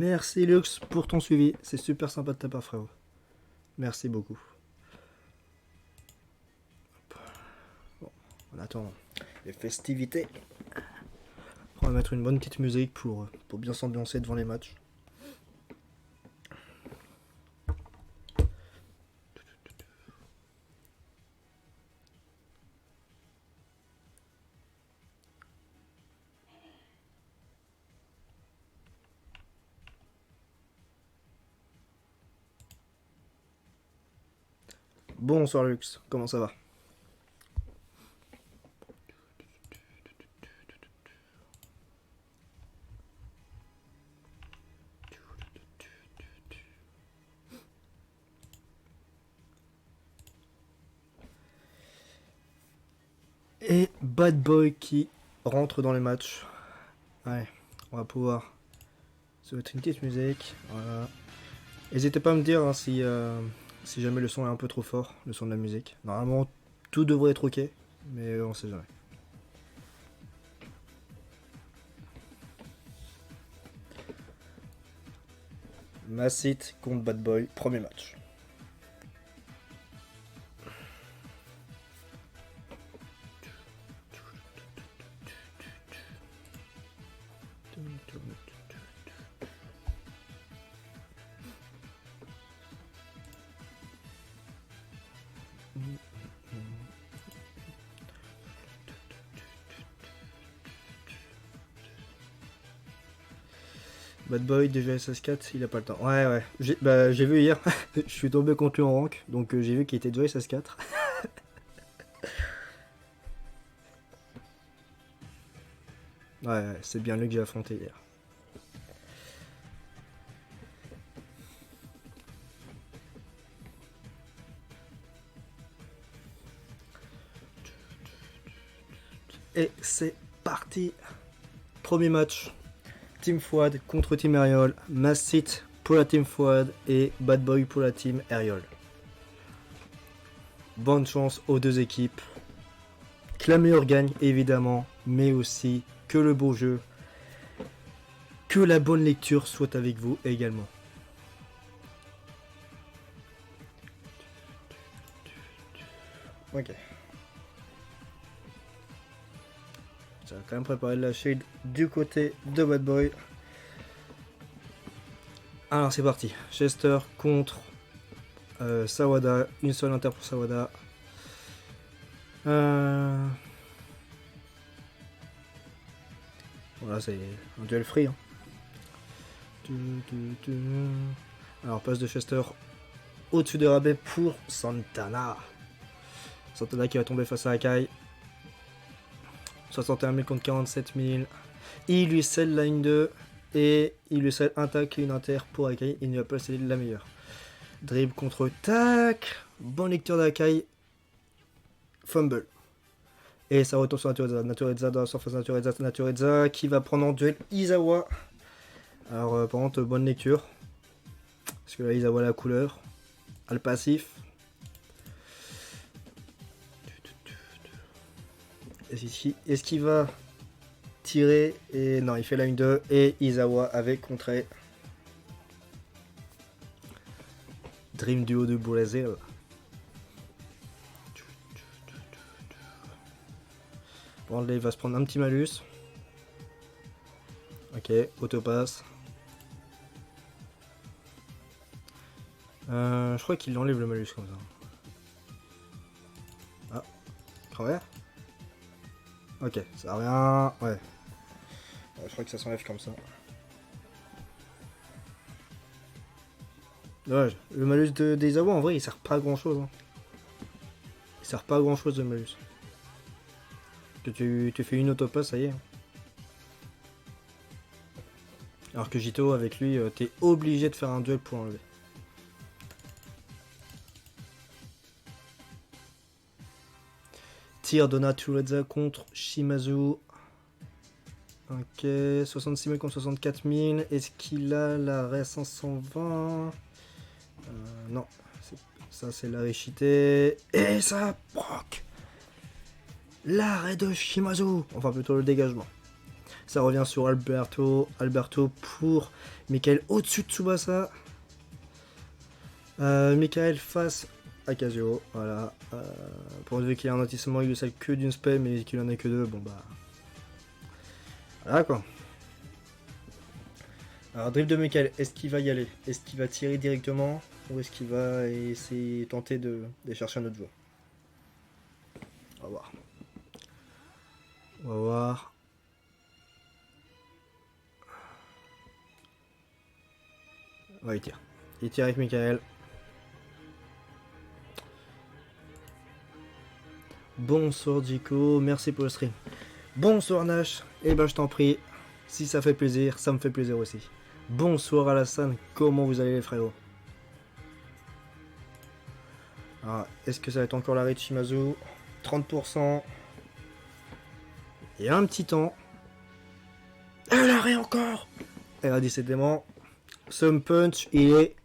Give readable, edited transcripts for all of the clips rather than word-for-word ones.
Merci Lux pour ton suivi. C'est super sympa de ta part, frérot. Merci beaucoup. Bon, on attend les festivités. On va mettre une bonne petite musique pour bien s'ambiancer devant les matchs. Bonsoir Lux, comment ça va? Et Bad Boy qui rentre dans les matchs. Ouais, on va pouvoir se mettre une petite musique. Voilà. N'hésitez pas à me dire hein, si jamais le son est un peu trop fort, le son de la musique. Normalement, tout devrait être ok, mais on sait jamais. Massit contre Bad Boy, premier match. Bad Boy, déjà SS4, il a pas le temps. Ouais. J'ai vu hier, je suis tombé contre lui en rank, donc j'ai vu qu'il était déjà SS4. Ouais, c'est bien lui que j'ai affronté hier. Et c'est parti. Premier match. Team Fouad contre Team Aeriol. Massit pour la Team Fouad et Bad Boy pour la Team Aeriol. Bonne chance aux deux équipes. Que la meilleure gagne évidemment, mais aussi que le beau jeu, que la bonne lecture soit avec vous également. Ok. Ça va quand même préparer la shade du côté de Bad Boy. Alors c'est parti. Chester contre Sawada. Une seule inter pour Sawada. Voilà, c'est un duel free. Hein. Alors passe de Chester au-dessus de Rabais pour Santana. Santana qui va tomber face à Akai. 61 000 contre 47 000. Il lui scelle la ligne 2 et il lui scelle un tac et une inter pour Akai. Il ne va pas sceller la meilleure. Dribble contre tac. Bonne lecture d'Akai. Fumble. Et ça retourne sur Natureza dans la surface Natureza qui va prendre en duel Izawa. Alors par contre bonne lecture. Parce que là Izawa a la couleur. A le passif. Est-ce qu'il va tirer? Et non, il fait la 1-2 et Izawa avec contré. Dream duo de Brazil. Bon, là, il va se prendre un petit malus. Ok, autopass. Je crois qu'il enlève le malus comme ça. Ah, travers. Ok, ça a rien. Ouais. Je crois que ça s'enlève comme ça. Dommage. Le malus des Izawa en vrai il sert pas à grand chose. Hein. Il sert pas à grand chose le malus. Que tu fais une autopass, ça y est. Alors que Jito avec lui, t'es obligé de faire un duel pour l'enlever. Tir de Natureza contre Shimazu. Ok, 66 000 contre 64 000. Est-ce qu'il a l'arrêt 520? Non, ça c'est l'arrêt cheaté. Et ça proc l'arrêt de Shimazu. Enfin plutôt le dégagement. Ça revient sur Alberto. Alberto pour Michael au-dessus de Tsubasa. Michael face à Casio. Voilà. Pourvu qu'il y ait un notissement, il lui sert que d'une spell, mais qu'il en ait que deux. Bon bah. Voilà quoi. Alors, dribble de Michael, est-ce qu'il va y aller? Est-ce qu'il va tirer directement? Ou est-ce qu'il va essayer tenter de chercher un autre joueur? On va voir. On va voir. Ouais, il tire. Il tire avec Michael. Bonsoir Jico, merci pour le stream. Bonsoir Nash, et ben je t'en prie. Si ça fait plaisir, ça me fait plaisir aussi. Bonsoir Alassane, comment vous allez les frérots? Ah, est-ce que ça va être encore l'arrêt de Shimazu? 30%. Et un petit temps. Et l'arrêt encore. Et là, décidément, ce punch, il est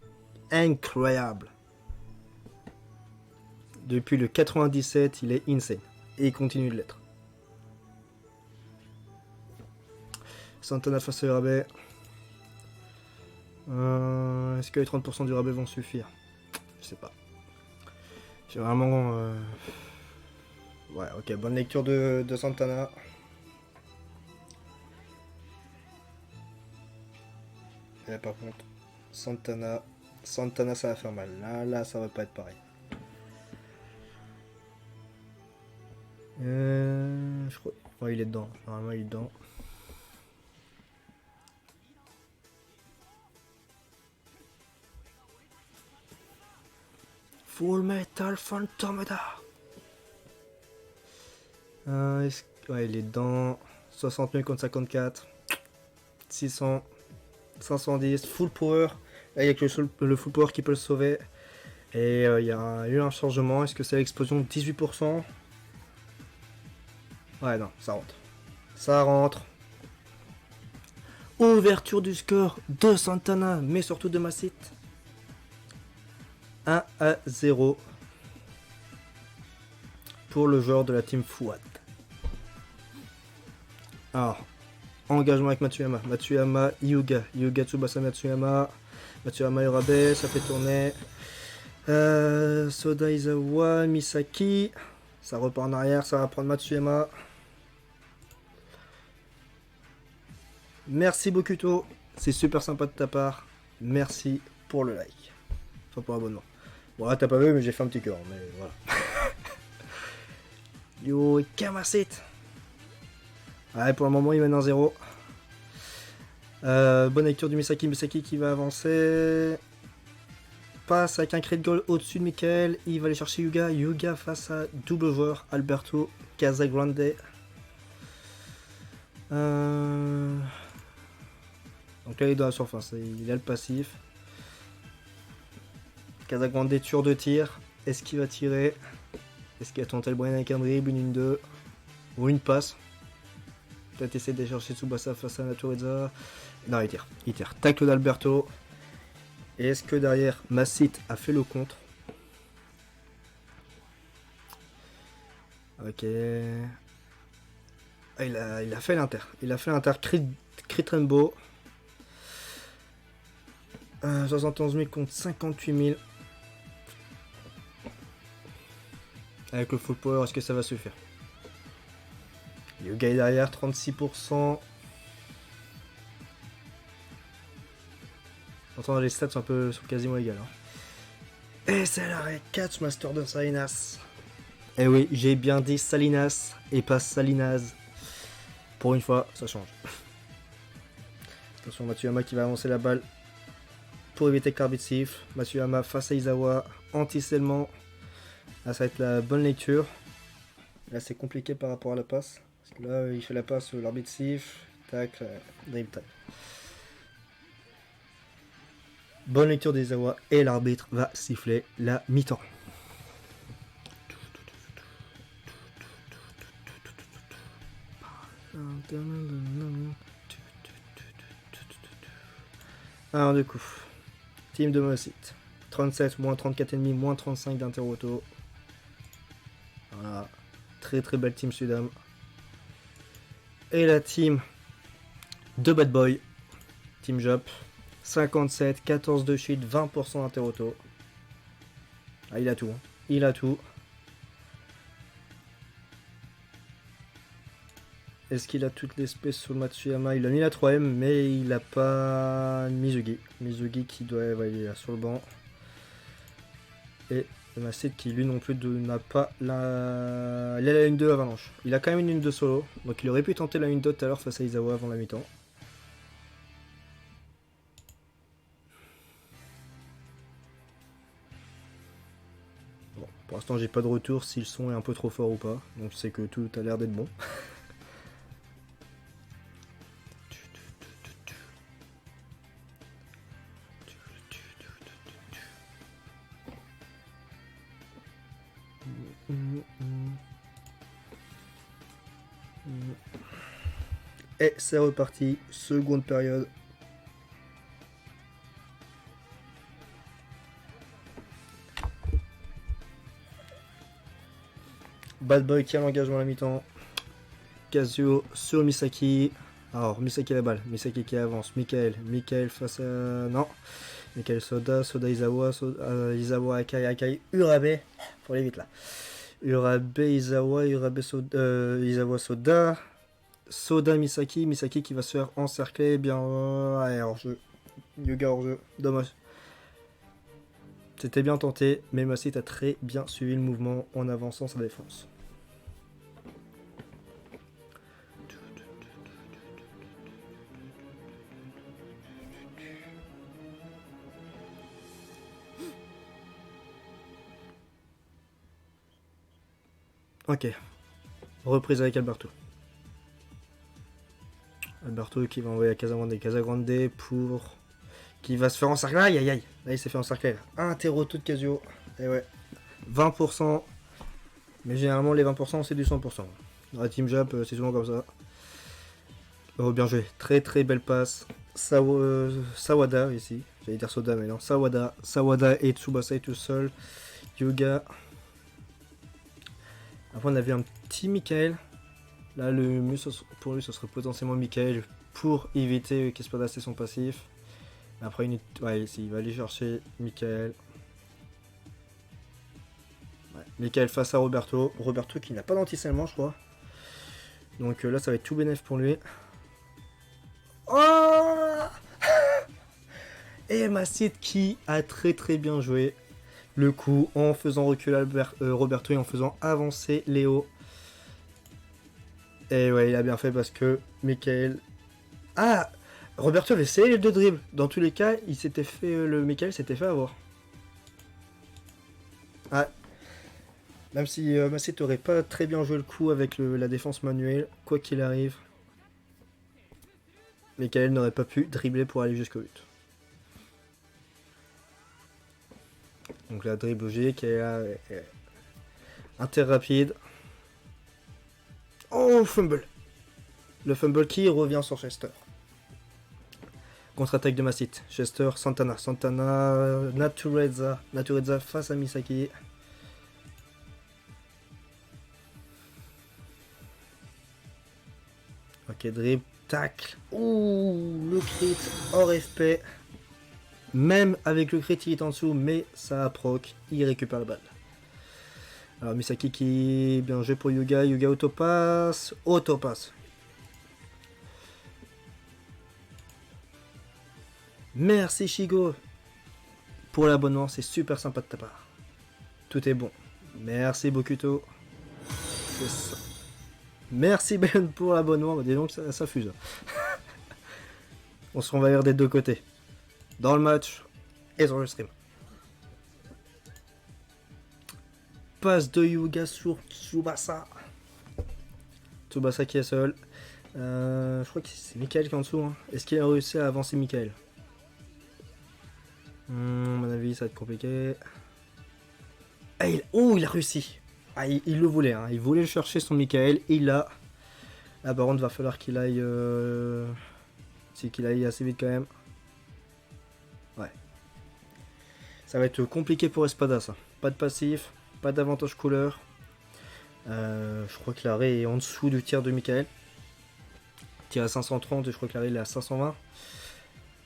incroyable. Depuis le 97, il est insane. Et il continue de l'être. Santana face au rabais. Est-ce que les 30% du rabais vont suffire? Je sais pas. J'ai vraiment... Ouais, ok, bonne lecture de Santana. Et là, par contre, Santana, ça va faire mal. Là, ça va pas être pareil. Je crois... Ouais, il est dedans. Normalement, il est dedans. Full Metal Phantomeda. Ouais, il est dedans. 60 000 contre 54. 600. 510. Full power. Là, il y a que le full power qui peut le sauver. Et il y a eu un changement. Est-ce que c'est l'explosion de 18%? Ouais, non, ça rentre. Ça rentre. Ouverture du score de Santana, mais surtout de Massit. 1-0 pour le joueur de la team Fouad. Alors, engagement avec Matsuyama. Matsuyama, Hyuga. Hyuga, Tsubasa, Matsuyama. Matsuyama, Urabe, ça fait tourner. Soda, Izawa, Misaki. Ça repart en arrière, ça va prendre Matsuyama. Merci Bokuto, c'est super sympa de ta part. Merci pour le like. Enfin pour l'abonnement. Bon là t'as pas vu mais j'ai fait un petit cœur, mais voilà. Yo, Kamasit. Ouais, pour le moment il mène 1-0. Bonne lecture du Misaki. Misaki qui va avancer. Passe avec un crit de goal au-dessus de Michael. Il va aller chercher Yuga. Yuga face à double joueur. Alberto Casagrande. Donc là il est dans la surface. Il a le passif. Casagrande tour de tir. Est-ce qu'il va tirer? Est-ce qu'il va tenter le moyen avec un dribble, une 2 ou une passe? Peut-être essayer de chercher Tsubasa face à Natureza. Non, il tire. Il tire. Tacle d'Alberto. Et est-ce que derrière, Massit a fait le contre? Ok. Ah, il a fait l'inter. Il a fait l'inter. Crit Rainbow. 71 000 contre 58 000. Avec le full power, est-ce que ça va suffire? Yuga est derrière, 36%. Pourtant les stats sont quasiment égales. Hein. Et c'est l'arrêt catch master de Salinas. Eh oui, j'ai bien dit Salinas et pas Salinas. Pour une fois, ça change. Attention, Matsuyama qui va avancer la balle pour éviter qu'arbitre siffle. Matsuyama face à Izawa, anti-scellement. Là, ça va être la bonne lecture. Là, c'est compliqué par rapport à la passe. Parce que là, il fait la passe, l'arbitre siffle. Tac, dribble time. Bonne lecture d'Izawa et l'arbitre va siffler la mi-temps. Alors du coup, team de Massit. 37, moins 34,5, moins 35 d'Interauto. Voilà. Très très belle team Sudam. Et la team 2 bad boy. Team Jump. 57, 14 de shield, 20% d'interauto. Ah, il a tout. Hein. Il a tout. Est-ce qu'il a toutes les spécs sur le Matsuyama? Il a mis la 3ème, mais il a pas Mizugi. Mizugi qui doit il est là sur le banc. Et Macid qui lui non plus n'a pas la... Il a la ligne 2 Avalanche. Il a quand même une ligne 2 solo. Donc il aurait pu tenter la ligne 2 tout à l'heure face à Izawa avant la mi-temps. Bon, pour l'instant j'ai pas de retour si le son est un peu trop fort ou pas. Donc c'est que tout a l'air d'être bon. Et c'est reparti, seconde période. Bad Boy qui a l'engagement à la mi-temps. Kazuo sur Misaki. Alors, Misaki la balle. Misaki qui avance. Michael face à... Non. Michael Soda. Soda Izawa. Izawa Akai. Akai Urabe. Faut aller vite là. Urabe Izawa. Urabe Soda. Izawa Soda. Soda Misaki. Misaki qui va se faire encercler. Bien. Allez, hors-jeu. Yuga hors-jeu. Dommage. C'était bien tenté, mais Massit a très bien suivi le mouvement en avançant sa défense. Ok. Reprise avec Alberto. Alberto qui va envoyer à Casagrande. Casagrande pour... Qui va se faire encercler. Aïe aïe aïe. Là il s'est fait encercler. Un terreau-tout de Casio. Et ouais. 20%. Mais généralement les 20% c'est du 100%. Dans la Team Jump c'est souvent comme ça. Oh bien joué. Très très belle passe. Sawada ici. J'allais dire Soda mais non. Sawada. Sawada et Tsubasa est tout seul. Yuga. Après on avait un petit Michael. Là le mieux pour lui ce serait potentiellement Michael. Pour éviter qu'Espada c'est son passif. Après, ouais, ici, il va aller chercher Michael. Ouais, Michael face à Roberto. Roberto qui n'a pas d'anti-seulement, je crois. Donc là, ça va être tout bénéf pour lui. Oh Et Massit qui a très très bien joué le coup en faisant reculer Roberto et en faisant avancer Léo. Et ouais, il a bien fait parce que Michael... Ah Roberto avait essayé les deux dribbles. Dans tous les cas, il s'était fait le Michael s'était fait avoir. Ah. Même si Massit n'aurait pas très bien joué le coup avec la défense manuelle, quoi qu'il arrive, Michael n'aurait pas pu dribbler pour aller jusqu'au but. Donc la dribble logique et inter rapide. Oh fumble. Le fumble qui revient sur Chester. Contre-attaque de Massit. Chester, Santana. Natureza face à Misaki. Ok, dribble. Tacle. Ouh, le crit hors FP. Même avec le crit, il est en dessous, mais ça a proc. Il récupère la balle. Alors Misaki qui bien joué pour Yuga. Yuga autopass. Merci Shigo pour l'abonnement, c'est super sympa de ta part. Tout est bon. Merci Bokuto. C'est ça. Merci Ben pour l'abonnement. Bah, dis donc, ça fuse. On se renvahir des deux côtés. Dans le match et sur le stream. Passe de Yuga sur Tsubasa. Tsubasa qui est seul. Je crois que c'est Michael qui est en dessous. Hein. Est-ce qu'il a réussi à avancer Michael? À mon avis, ça va être compliqué. Ah, il a réussi. Ah, il le voulait. Hein. Il voulait chercher son Michael. Il l'a. Ah, par contre, va falloir qu'il aille. C'est qu'il aille assez vite quand même. Ouais. Ça va être compliqué pour Espada, ça. Pas de passif. Pas d'avantage couleur. Je crois que l'arrêt est en dessous du tir de Michael. qui est à 530 et je crois qu'Ariel est à 520.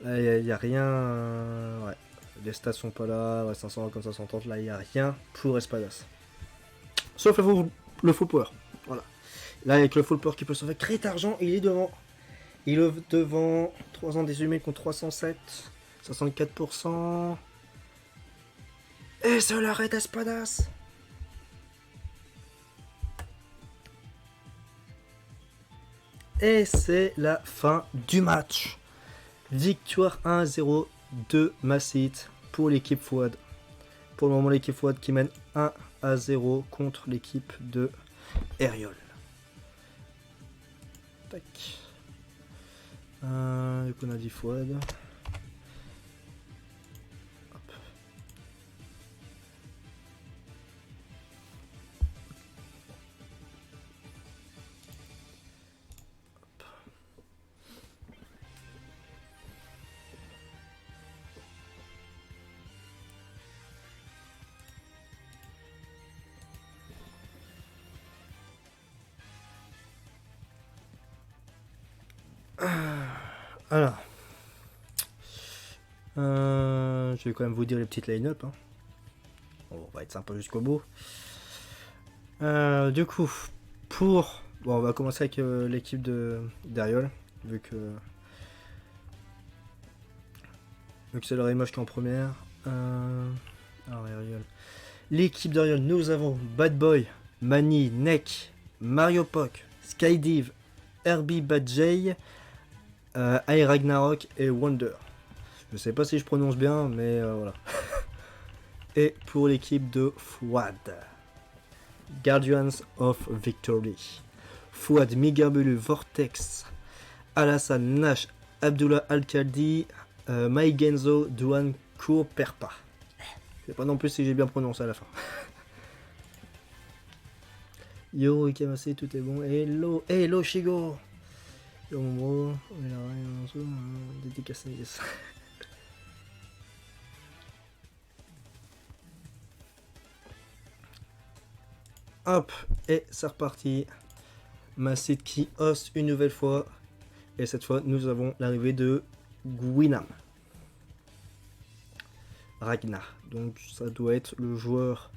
Là, il n'y a rien. Ouais. Les stats sont pas là. Ouais, 520 comme 530. Là, il n'y a rien pour Espadas. Sauf le full power. Voilà. Là, avec le full power qui peut sauver Crit Argent, il est devant. Il est devant 3 ans 18 000 contre 307. 64%. Et c'est l'arrêt d'Espadas. Et c'est la fin du match. Victoire 1-0 de Massit pour l'équipe Fouad. Pour le moment, l'équipe Fouad qui mène 1-0 contre l'équipe de Eriol. Tac. Du coup, on a dit Fouad. Hop. Alors, je vais quand même vous dire les petites line-up. Hein. On va être sympa jusqu'au bout. Du coup, bon, on va commencer avec l'équipe d'Ariol, vu que c'est le Rimoche qui est en première. Alors, Ariol. L'équipe d'Ariol, nous avons Bad Boy, Manny, Neck, Mario Pock, Skydiv, Herbie Badjay, I Ragnarok et Wonder. Je sais pas si je prononce bien, mais voilà. Et pour l'équipe de Fouad, Guardians of Victory, Fouad, Migarbelu, Vortex, Alassane, Nash, Abdullah Al-Khaldi, Mike Genzo, Douane, Kour, Perpa. Je sais pas non plus si j'ai bien prononcé à la fin. Yo, Ikamase, tout est bon. Hello, Shigo. Yo, mon bro. Dédicacé, yes. Hop, et c'est reparti. Massit qui hoste une nouvelle fois. Et cette fois, nous avons l'arrivée de Gwynam. Ragnar. Donc, ça doit être le joueur.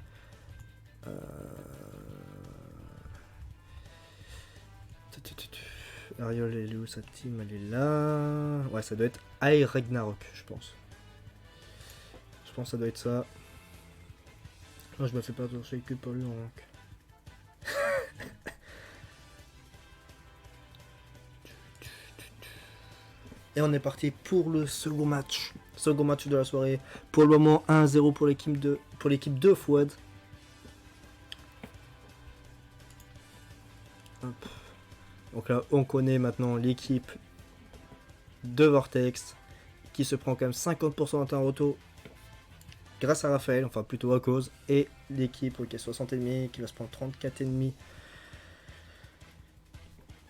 Ariol, elle est où sa team? Elle est là. Ouais, ça doit être I Ragnarok, je pense. Je pense que ça doit être ça. Moi, je me fais pas torcher que pour lui en rank. Et on est parti pour le second match. Second match de la soirée. Pour le moment, 1-0 pour l'équipe de Fouad. Hop. Donc là, on connaît maintenant l'équipe de Vortex qui se prend quand même 50% d'un temps auto grâce à Raphaël, enfin plutôt à cause. Et l'équipe qui est 60 ennemis qui va se prendre 34 ennemis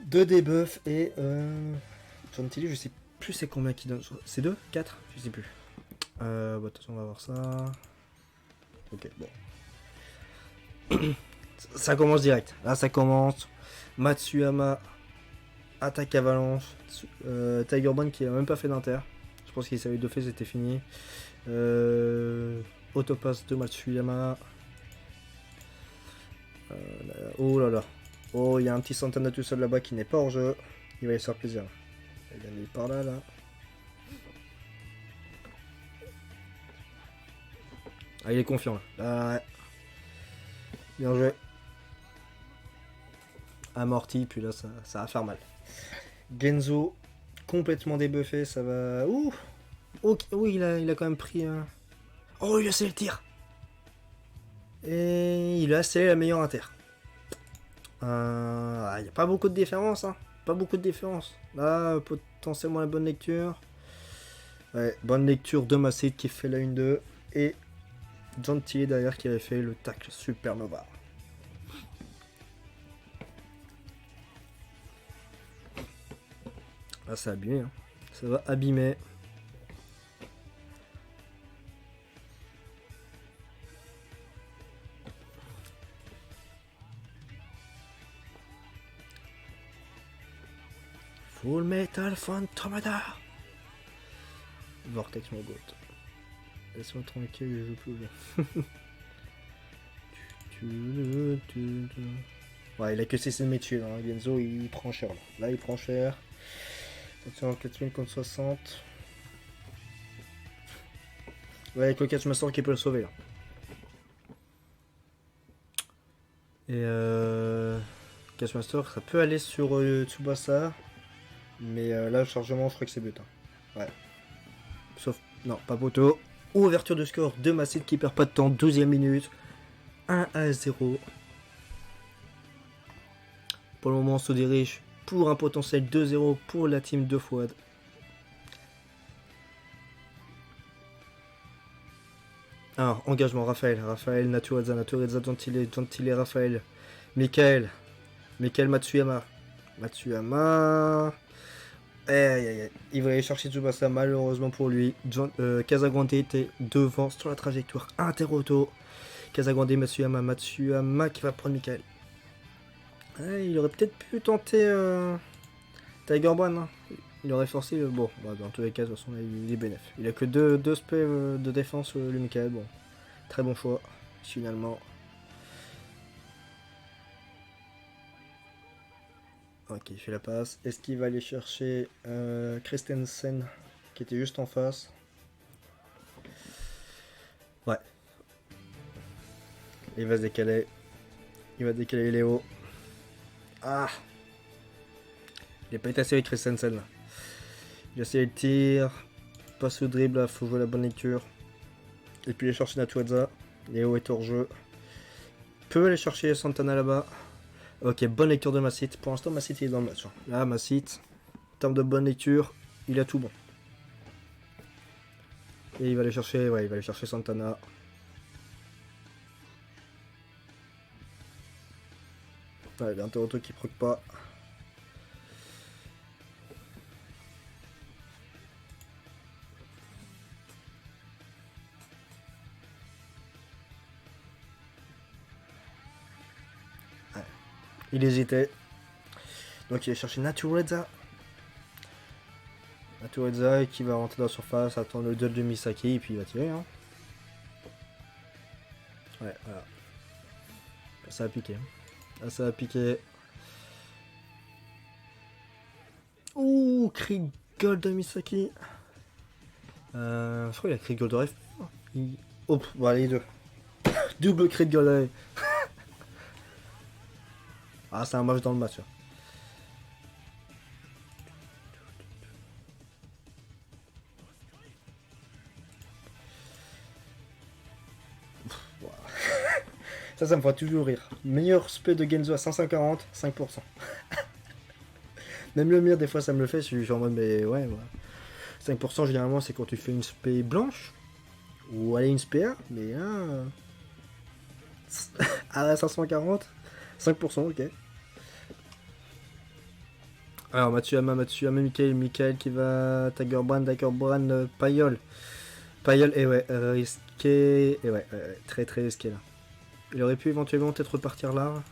de debuff. Et John Tilly, je sais plus c'est combien qui donne. C'est 2 4 je sais plus. Bon, attention, on va voir ça. Ok, bon. Ça commence direct. Là, ça commence. Matsuyama, attaque avalanche. Tigerborn qui a même pas fait d'inter. Je pense qu'il savait de fait, c'était fini. Autopass de Matsuyama. Oh là là. Oh, il y a un petit Santana tout seul là-bas qui n'est pas hors jeu. Il va y faire plaisir. Il vient de par là, là. Ah, il est confiant là. Ouais. Bien joué. Amorti, puis là, ça va faire mal. Genzo, complètement débuffé, ça va. Ouh! Okay. Oui, il a quand même pris un. Oh, il a scellé le tir! Et il a scellé la meilleure inter. Il n'y a pas beaucoup de différence, hein. Pas beaucoup de différence. Là, potentiellement la bonne lecture. Ouais, bonne lecture de Massit qui fait la 1-2. Et John Tilly derrière qui avait fait le tacle Supernova. Là, ça a abîmé. Hein. Ça va abîmer. Full Metal Phantomada. Vortex Morgoth. Laisse-moi tranquille, je joue plus bien. Ouais, il a que 6 ennemis dessus, hein. Genzo il prend cher là. Là il prend cher. Attention, 4000 contre 60. Ouais, avec le Catchmaster qui peut le sauver là. Et Catchmaster, ça peut aller sur Tsubasa. Mais là, le chargement, je crois que c'est but. Hein. Ouais. Sauf. Non, pas poteau. Ouverture de score de Macid qui perd pas de temps. 12e minute. 1-0. Pour le moment, on se dirige pour un potentiel 2-0 pour la team de Fouad. Alors, engagement, Raphaël, Natureza, Gentile, Raphaël, Michael Matsuyama. Il va aller chercher Tsubasa, malheureusement pour lui. Casagrande était devant sur la trajectoire interauto. Casagrande, Matsuyama qui va prendre Michael. Il aurait peut-être pu tenter Tiger Brand. Hein. Il aurait forcé. Bon, dans tous les cas, de toute façon, il est bénéf. Il a que 2 spé de défense, le Michael. Bon, très bon choix, finalement. Ok, il fait la passe. Est-ce qu'il va aller chercher Christensen, qui était juste en face? Ouais. Il va se décaler. Il va décaler Léo. Ah! Il n'a pas été assez avec Christensen là. Il a essayé le tir. Passe au dribble, là, faut jouer la bonne lecture. Et puis il est chercher Natuaza. Léo est hors jeu. Peut aller chercher Santana là-bas. Ok, bonne lecture de Massit. Pour l'instant, Massit est dans le match. Là, Massit, en termes de bonne lecture, il a tout bon. Et il va aller chercher, ouais, il va aller chercher Santana. Ouais, il y a un Toronto qui proc pas. Ouais. Il hésitait. Donc il va chercher Natureza. Natureza qui va rentrer dans la surface, attendre le duel de Misaki et puis il va tirer. Hein. Ouais, voilà. Ça a piqué. Ah, ça a piqué. Ouh, cri gold de Misaki. Je crois qu'il a cri gold de ref. Oh, voilà les deux. Double cri de gold. Ah, c'est un match dans le match. Ça me fera toujours rire. Meilleur spé de Genzo à 540, 5%. Même le mire, des fois, ça me le fait. Je suis en mode, mais ouais, voilà. 5% généralement, c'est quand tu fais une spé blanche. Ou aller une spé A. Mais là. À 540, 5%, ok. Alors, Matsuyama, Michael qui va. Tiger Brand, Payol. Et ouais, risqué. Et ouais, très très risqué là. Il aurait pu éventuellement peut-être repartir là.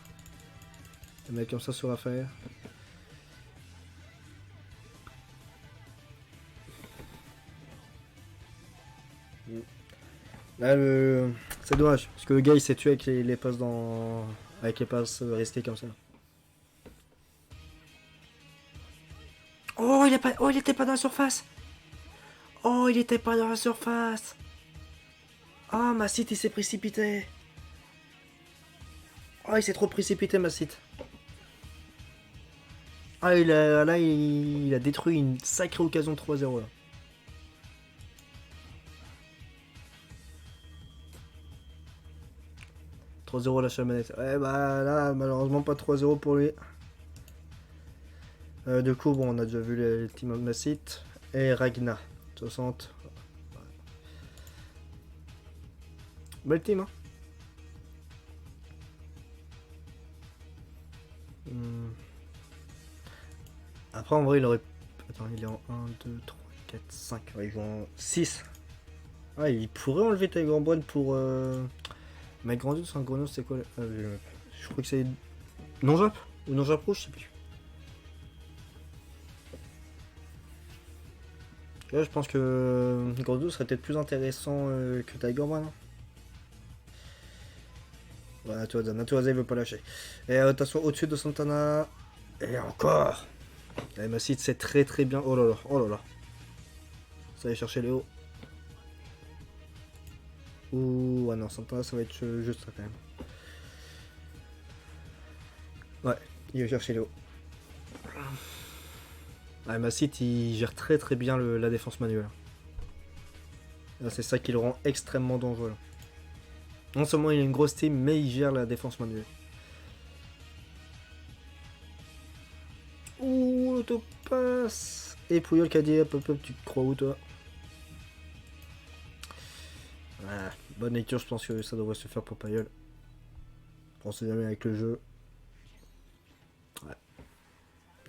Un mec comme ça sur Raphaël. Là, c'est dommage. Parce que le gars il s'est tué avec les passes dans. Avec les passes risquées comme ça. Oh, il était pas dans la surface. Oh, il était pas dans la surface. Ah, ma site il s'est précipité. Ah, il s'est trop précipité, ma site. Ah, il a détruit une sacrée occasion de 3-0 là. « 3-0 la chamanette. Ouais, bah là, malheureusement, pas 3-0 pour lui. Du coup, bon, on a déjà vu les team of Massit. Et Ragna, 60. Belle team, hein. Après, en vrai, il aurait. Attends, il est en 1, 2, 3, 4, 5. Ouais, il joue en 6. Ah, il pourrait enlever Tiger Brand pour. Mais Grandios, c'est un Grandios, c'est quoi je crois que c'est. Non-Jap ou Non-Jap Pro, je sais plus. Là, je pense que Gordo serait peut-être plus intéressant que Tiger One. Ouais, Natuaza il veut pas lâcher. Et attention, au-dessus de Santana. Et encore. Et Massit c'est très très bien. Oh là là, oh là là. Ça va aller chercher Léo. Ouh, ah non, Santana ça va être juste ça quand même. Ouais, il va chercher Léo. Ouais, Massit il gère très très bien la défense manuelle. C'est ça qui le rend extrêmement dangereux. Là. Non seulement il a une grosse team, mais il gère la défense manuelle. Ouh, l'autopasse. Et Pouyol qui a dit hop hop hop, tu te crois où toi? Ah, bonne lecture, je pense que ça devrait se faire pour Payol. On sait jamais avec le jeu. Ouais.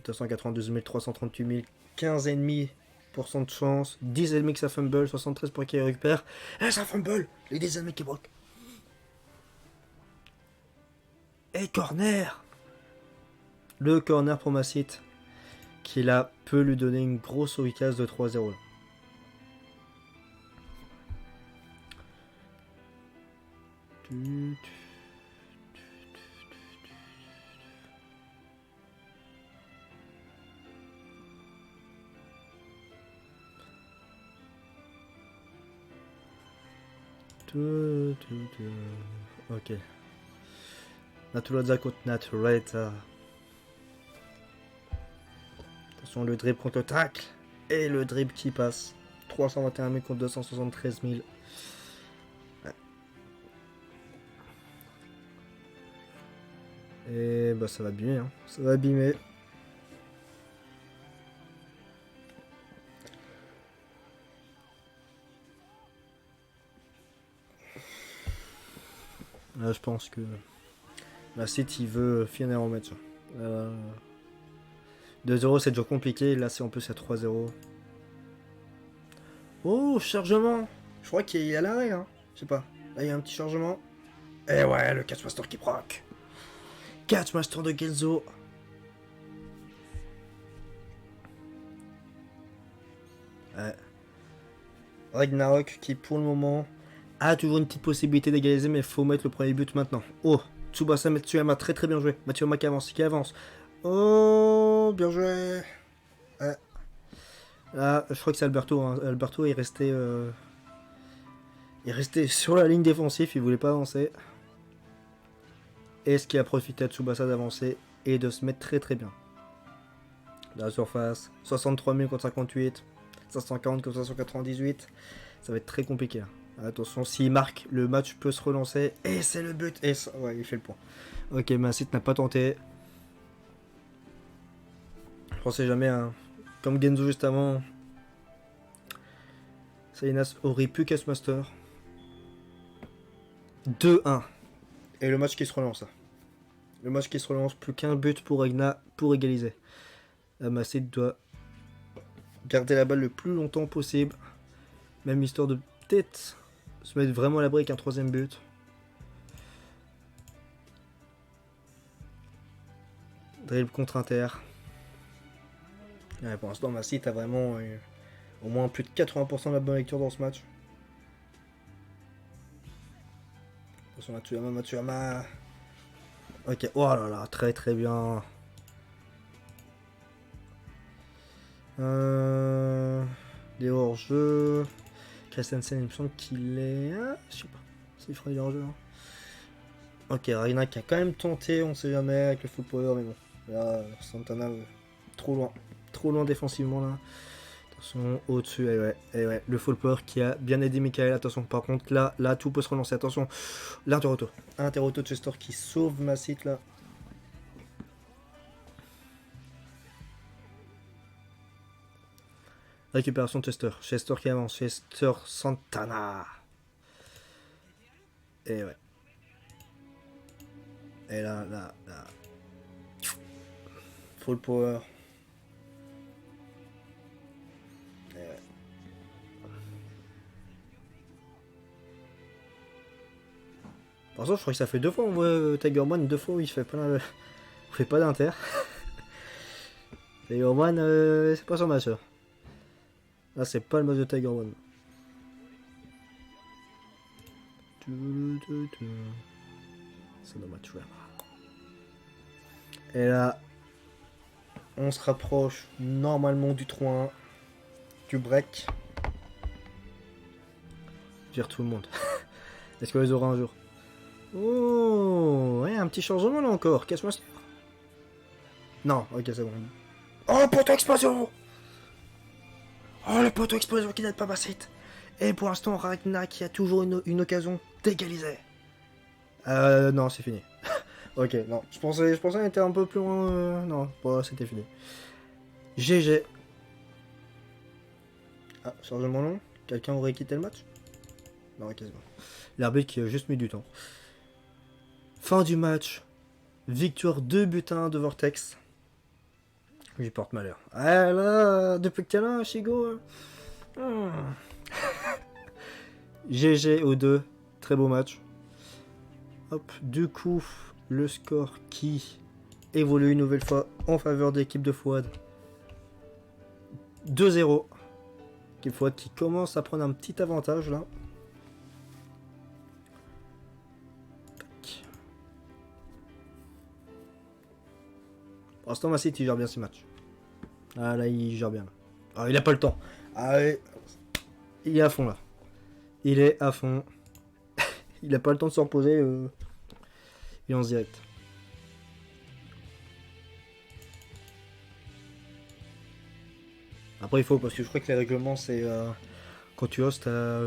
292 338 000, 15,5% de chance, 10 ennemis que ça fumble, 73 pour qu'il récupère. Et ça fumble. Les 10 ennemis qui bloquent. Et corner. Le corner pour Massit. Qui là peut lui donner une grosse oikase de 3-0. Ok. Natuloza contre Natureta. Attention, le dribble contre le tacle. Et le dribble qui passe. 321 000 contre 273 000. Ouais. Et bah ça va abîmer. Hein. Ça va abîmer. Là, je pense que la City veut finir en match. 2-0, c'est déjà compliqué. Là, c'est en plus à 3-0. Oh, chargement. Je crois qu'il est à l'arrêt. Hein. Je sais pas. Là, il y a un petit chargement. Et ouais, le Catchmaster qui proc. Catchmaster de Gelzo. Ouais. Ragnarok qui, pour le moment, a toujours une petite possibilité d'égaliser, mais il faut mettre le premier but maintenant. Oh, Tsubasa Matsuyama, très très bien joué. Matsuyama qui avance. Oh, bien joué. Ouais. Là, je crois que c'est Alberto. Hein. Alberto est resté sur la ligne défensive, il voulait pas avancer. Et ce qui a profité à Tsubasa d'avancer et de se mettre très très bien. Dans la surface, 63 000 contre 58, 540 contre 598. Ça va être très compliqué. Là. Attention, s'il marque, le match peut se relancer. Et c'est le but. Et ça, ouais, il fait le point. Ok, Massit n'a pas tenté. Je pensais jamais, hein. Comme Genzo juste avant. Salinas aurait pu Catchmaster. 2-1. Et le match qui se relance. Le match qui se relance, plus qu'un but pour Regna pour égaliser. Massit doit garder la balle le plus longtemps possible. Même histoire de peut-être se mettre vraiment à l'abri avec un troisième but. Dribble contre Inter. Ouais, pour l'instant, Massit a vraiment au moins plus de 80% de la bonne lecture dans ce match. Attention, Matsuyama. Ok, oh là là, très très bien. Des hors-jeux. Christensen, il me semble qu'il est. Ah, je sais pas s'il fera des hors-jeux. Hein. Ok, Reina qui a quand même tenté, on sait jamais, avec le full power, mais bon. Là, Santana, trop loin défensivement là. Attention, au-dessus, et ouais, le full power qui a bien aidé Michael. Attention, par contre, là, tout peut se relancer. Attention, l'interauto. Interauto de Chester qui sauve Massit là. Récupération de Chester. Chester qui avance. Chester Santana. Et ouais. Et là. Full power. Et ouais. Par exemple, je crois que ça fait 2 fois on voit Tiger One, 2 fois où il fait pas d'inter. Tiger One, c'est pas son match. Là, c'est pas le match de Tiger One. C'est le match vraiment. Et là, on se rapproche normalement du 3-1, du break. Gère tout le monde. Est-ce qu'on les aura un jour? Oh, ouais, un petit changement là encore. Cache-moi. Non, ok, c'est bon. Oh, poteau explosion! Oh, le poteau explosion qui n'aide pas Bassett. Et pour l'instant, Ragnar qui a toujours une occasion d'égaliser. Non, c'est fini. Ok, non, je pensais qu'on était un peu plus loin. Non, bon, c'était fini. GG. Ah, changement long. Quelqu'un aurait quitté le match? Non, quasiment. L'arbitre qui a juste mis du temps. Fin du match. Victoire 2-1 de Vortex. J'y porte malheur. Ah là, depuis que t'es là, Shigo. GG aux deux. Très beau match. Hop, du coup, le score qui évolue une nouvelle fois en faveur de l'équipe de Fouad. 2-0. L'équipe Fouad qui commence à prendre un petit avantage là. Pour l'instant, Massit il gère bien ses matchs. Ah là, il gère bien. Ah, il a pas le temps. Ah, il est à fond là. Il est à fond. Il a pas le temps de se reposer. Il est en direct. Après, il faut, parce que je crois que les règlements, c'est quand tu hostes à.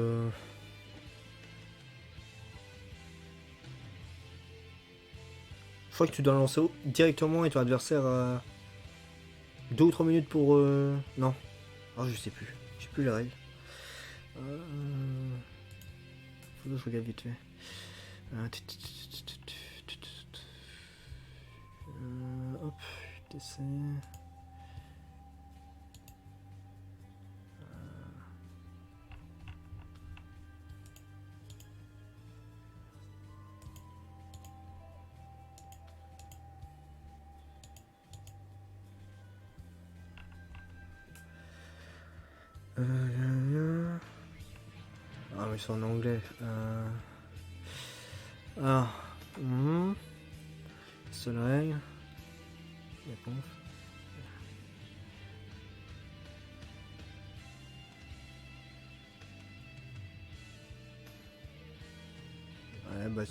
Je crois que tu dois lancer directement et ton adversaire à 2 ou 3 minutes pour. Non. Oh, je sais plus. Je sais plus les règles. Faut que je regarde vite fait. Hop, TC. Ah, mais c'est en anglais. Alors. Seule règle. Réponse. Ouais, bah.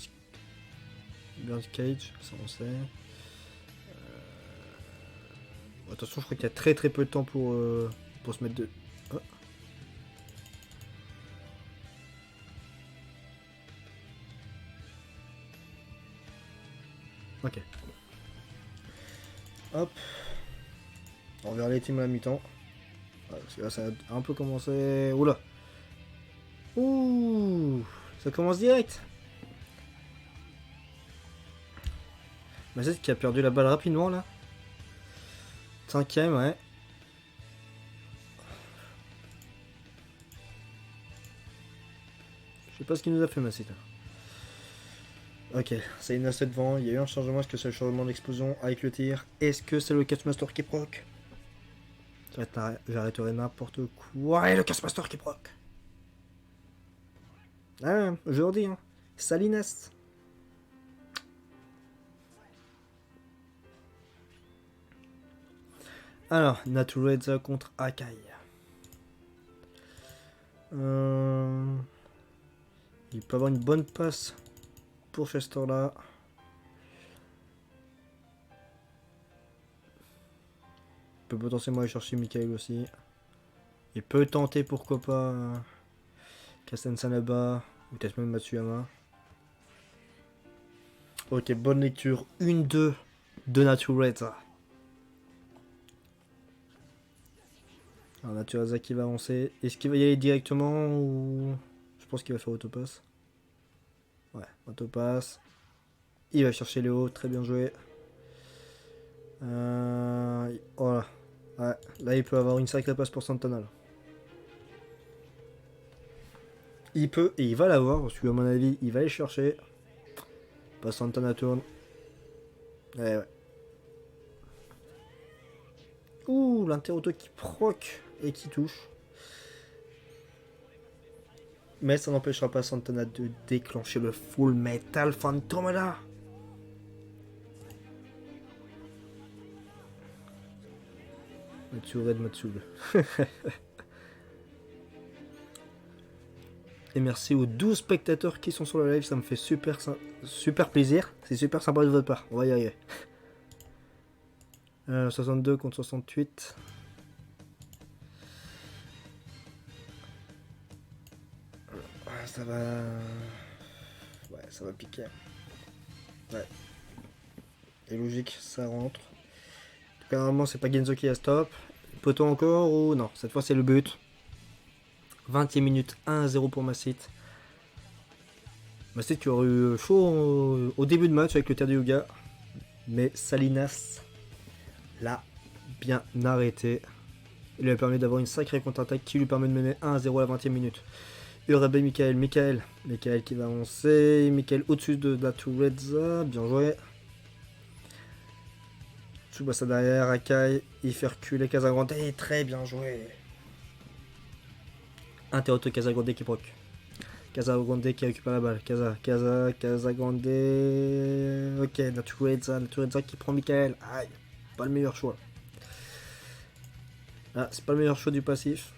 Bird Cage, ça on sait. Attention, je crois qu'il y a très peu de temps pour se mettre de. Oh. Ok. Hop. On verra les teams à la mi-temps. Ouais, parce que là, ça a un peu commencé. Oula. Ouh. Ça commence direct. Mais c'est qui a perdu la balle rapidement là. 5ème, ouais. Je sais pas ce qu'il nous a fait, Massita. Ok, c'est une assez devant. Il y a eu un changement. Est-ce que c'est le changement d'explosion avec le tir? Est-ce que c'est le Catchmaster qui proc? J'arrêterai n'importe quoi. Ouais, le Catchmaster qui proc. Ah, je leur dis, hein. Salines. Alors, Natureza contre Akai. Il peut avoir une bonne passe pour Chester là. Il peut potentiellement aller chercher Michael aussi. Il peut tenter pourquoi pas Kasten Sanaba ou peut-être même Matsuyama. Ok, bonne lecture. 1-2 de Natureza. Alors Natureza qui va avancer. Est-ce qu'il va y aller directement ou... Je pense qu'il va faire autopass. Ouais, autopass. Il va chercher les hauts, très bien joué. Voilà. Ouais, là il peut avoir une sacrée passe pour Santana. Là. Il peut et il va l'avoir, parce que à mon avis, il va aller chercher. Pas Santana tourne. Ouais. Ouh, l'interauto qui proc et qui touche. Mais ça n'empêchera pas Santana de déclencher le Full Metal Phantomada. Matsu Red Matsul. Et merci aux 12 spectateurs qui sont sur le live, ça me fait super plaisir. C'est super sympa de votre part, on va y arriver. 62 contre 68. Ça va... Ouais, ça va piquer. Ouais. Et logique, ça rentre. En tout cas, normalement, c'est pas Genzo qui a stop. Peut-on encore ou non? Cette fois, c'est le but. 20e minute, 1-0 pour Massit. Massit qui aurait eu chaud au début de match avec le terre de Yuga. Mais Salinas l'a bien arrêté. Il lui a permis d'avoir une sacrée contre-attaque qui lui permet de mener 1-0 à la 20e minute. Urabe Michael qui va avancer. Michael au-dessus de Natureza. Bien joué. Tsubasa derrière. Akai. Il fait reculer Casagrande. Très bien joué. Interroto Casagrande qui proc. Casagrande qui récupère la balle. Casagrande. Ok, Natureza qui prend Michael. Aïe. Pas le meilleur choix. Ah, c'est pas le meilleur choix du passif.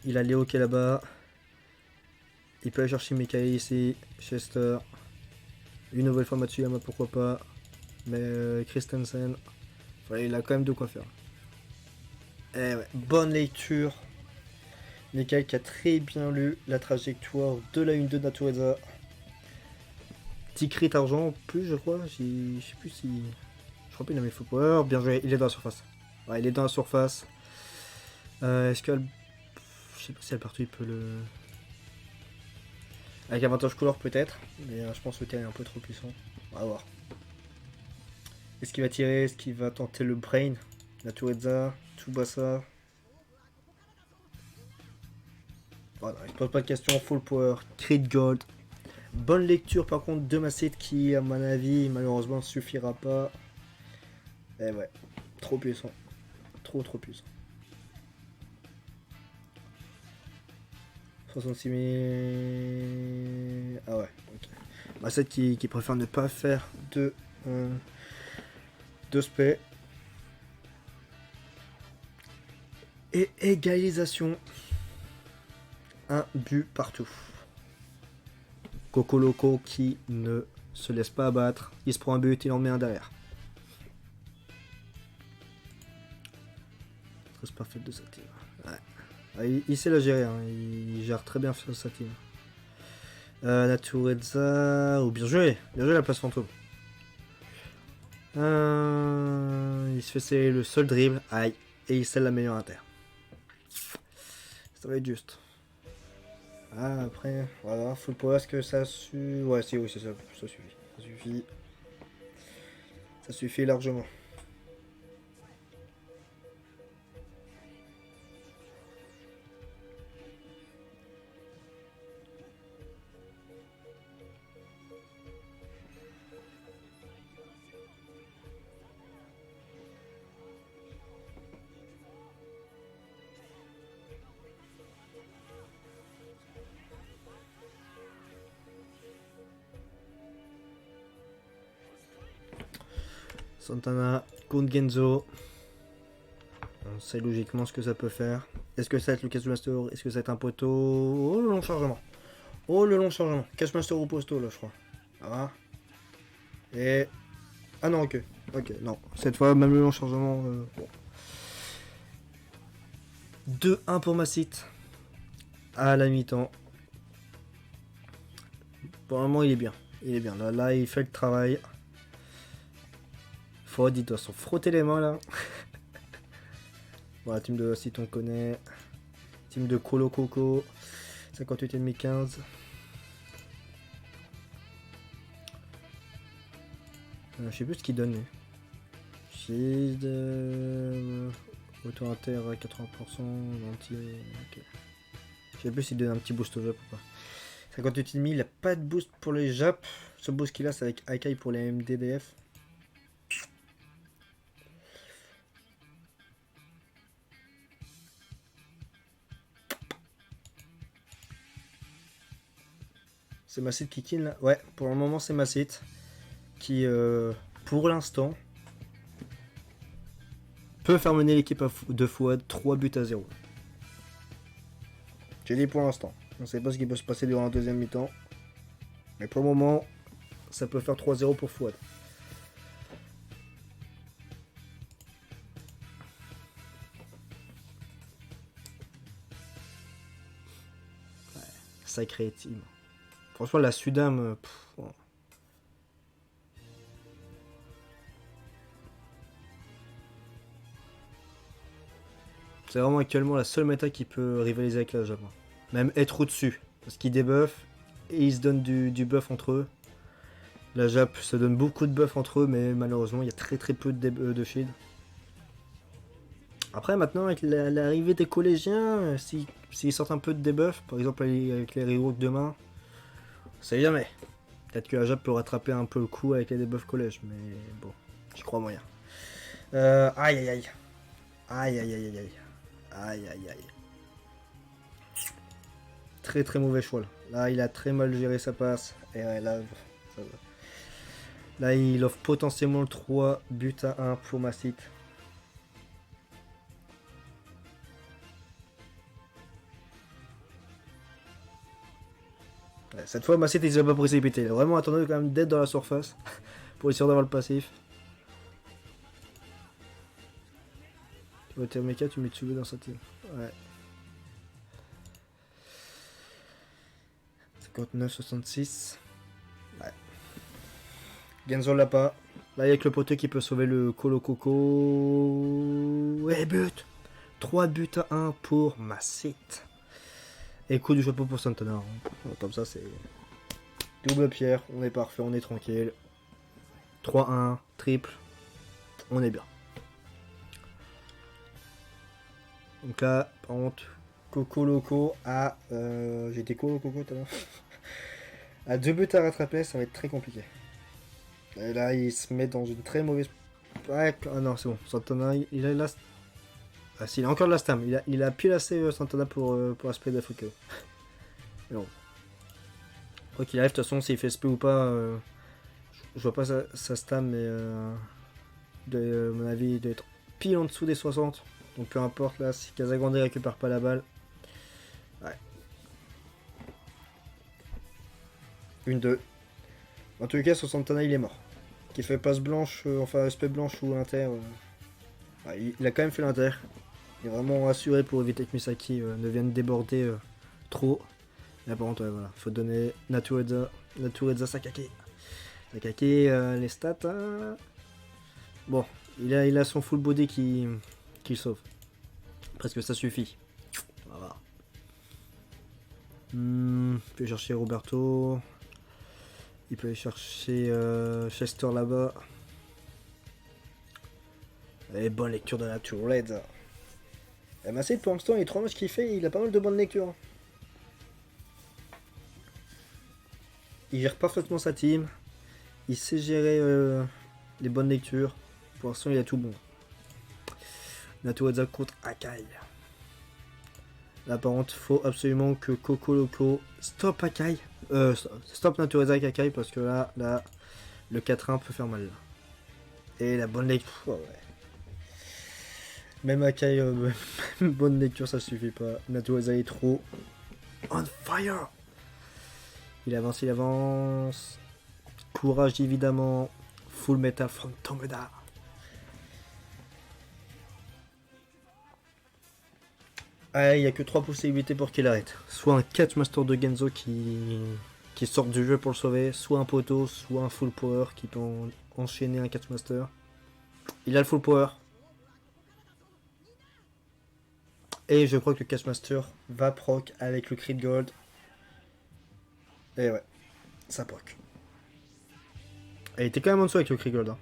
Il a Léo qui est là-bas. Il peut aller chercher Michael ici. Chester. Une nouvelle fois Matsuyama, pourquoi pas. Mais Christensen. Il a quand même de quoi faire. Eh ouais, bonne lecture. Michael qui a très bien lu la trajectoire de la 1-2 de Natureza. Petit crit argent en plus, je crois. Je sais plus si. Je crois qu'il a mis full power. Bien joué, il est dans la surface. Ouais, il est dans la surface. Est-ce que. Je sais pas si Alberto il peut le. Avec avantage couleur peut-être. Mais je pense que le terrain est un peu trop puissant. On va voir. Est-ce qu'il va tirer? Est-ce qu'il va tenter le brain? Natureza, Tsubasa. Voilà, il ne pose pas de question. Full power, crit gold. Bonne lecture par contre de Massit qui, à mon avis, malheureusement, ne suffira pas. Eh ouais, trop puissant. Trop puissant. 66 000... Ah ouais, ok. Massit qui préfère ne pas faire de spé. Et égalisation. Un but partout. Coco Loco qui ne se laisse pas abattre. Il se prend un but, il en met un derrière. Très parfaite de sa team. Ouais. Il sait la gérer, hein. Il gère très bien sa team. Natureza. Oh, bien joué la place fantôme. Il se fait c'est le seul dribble. Aïe. Et il scelle la meilleure inter. Ça va être juste. Ah, après, voilà, full power, est-ce que ça suffit? Ouais, si, oui, c'est ça, ça suffit. Ça suffit largement. Santana contre Genzo. On sait logiquement ce que ça peut faire. Est-ce que ça va être le Cashmaster? Est-ce que ça va être un poteau? Oh le long chargement. Cashmaster ou posto là je crois. Ah. Et... Ah non ok. Ok non. Cette fois même le long chargement. Bon. 2-1 pour Massit. À la mi-temps. Pour le moment il est bien. Là il fait le travail. Ford, il doit s'en frotter les mains là. Bon, la team de Massit on connaît. Team de Colo Coco. 58,5 15. Je sais plus ce qu'il donne. Shield. Auto inter à 80%. Gentil. Ok. Je sais plus s'il donne un petit boost au Jap ou pas. 58,5, il a pas de boost pour les Jap. Ce boost qu'il a, c'est avec Akai pour les MDDF. C'est Macite qui kill là. Ouais, pour le moment c'est Macite qui, pour l'instant, peut faire mener l'équipe de Fouad 3 buts à 0. J'ai dit pour l'instant. On ne sait pas ce qui peut se passer durant la deuxième mi-temps. Mais pour le moment, ça peut faire 3-0 pour Fouad. Ouais, sacré team. Franchement, la Sudam... Bon. C'est vraiment actuellement la seule méta qui peut rivaliser avec la Jap. Même être au-dessus. Parce qu'ils débuffent et ils se donnent du buff entre eux. La Jap se donne beaucoup de buff entre eux, mais malheureusement il y a très peu de shield. Après maintenant avec l'arrivée des collégiens, s'ils sortent un peu de debuff, par exemple avec les reworks demain, on sait jamais. Peut-être que la Jap peut rattraper un peu le coup avec les debuffs collège, mais bon, j'y crois moyen. Aïe aïe aïe. Aïe aïe aïe aïe. Aïe aïe aïe. Très mauvais choix là. Là il a très mal géré sa passe. Et ouais, là, ça va. Là il offre potentiellement le 3 buts à 1 pour Macite. Ouais, cette fois Macite il s'est pas précipité. Il a vraiment attendu quand même d'être dans la surface pour essayer d'avoir le passif. Mecha, tu mets Tsube dans sa team. Ouais. 59-66. Ouais. Genzo l'a pas. Là, il y a que le poteau qui peut sauver le Colo Coco. Ouais, but 3 buts à 1 pour Macite. Et coup du chapeau pour Santana. Comme ça, c'est double pierre. On est parfait, on est tranquille. 3-1, triple. On est bien. Donc là, par contre, Coco Loco a... J'étais Coco Coco tout à l'heure. À 2 buts à rattraper, ça va être très compliqué. Et là, il se met dans une très mauvaise... Ouais, ah non, c'est bon. Santana, il a la... Ah si, il a encore de la stam. Il a pile assez Santana pour aspect d'Africa. Mais bon. Quoi qu'il arrive, de toute façon, s'il fait SP ou pas, je vois pas sa stam, mais à mon avis, il doit être pile en dessous des 60. Donc peu importe là, si Casagrande récupère pas la balle. Ouais. 1-2. En tout cas, sur Santana, il est mort. Qu'il fait passe blanche, enfin SP blanche ou inter. Ouais, il a quand même fait l'inter. Il est vraiment assuré pour éviter que Misaki ne vienne déborder trop. Là par contre, voilà, faut donner Natureza Sakake. Sakake, les stats. Bon, il a son full body qui sauve. Presque ça suffit. Voilà. Il peut chercher Roberto. Il peut aller chercher Chester là-bas. Et bonne lecture de Natureza. Macite pour l'instant, les 3 matchs qu'il fait, il a pas mal de bonnes lectures. Il gère parfaitement sa team. Il sait gérer les bonnes lectures. Pour l'instant, il a tout bon. Natureza contre Akai. Là, par contre, faut absolument que Coco Loco stop Akai. Stop Natureza avec Akai parce que là, le 4-1 peut faire mal. Et la bonne lecture. Oh, ouais. Même Akai, bonne lecture, ça suffit pas. Natureza est trop on fire. Il avance. Courage évidemment. Full Metal from Tomeda. Ah, il n'y a que 3 possibilités pour qu'il arrête. Soit un catch master de Genzo qui sort du jeu pour le sauver, soit un poteau, soit un full power qui peut enchaîner un catch master. Il a le full power. Et je crois que le catch master va proc avec le crit gold. Et ouais, ça proc. Elle était quand même en dessous avec le crit gold. Hein.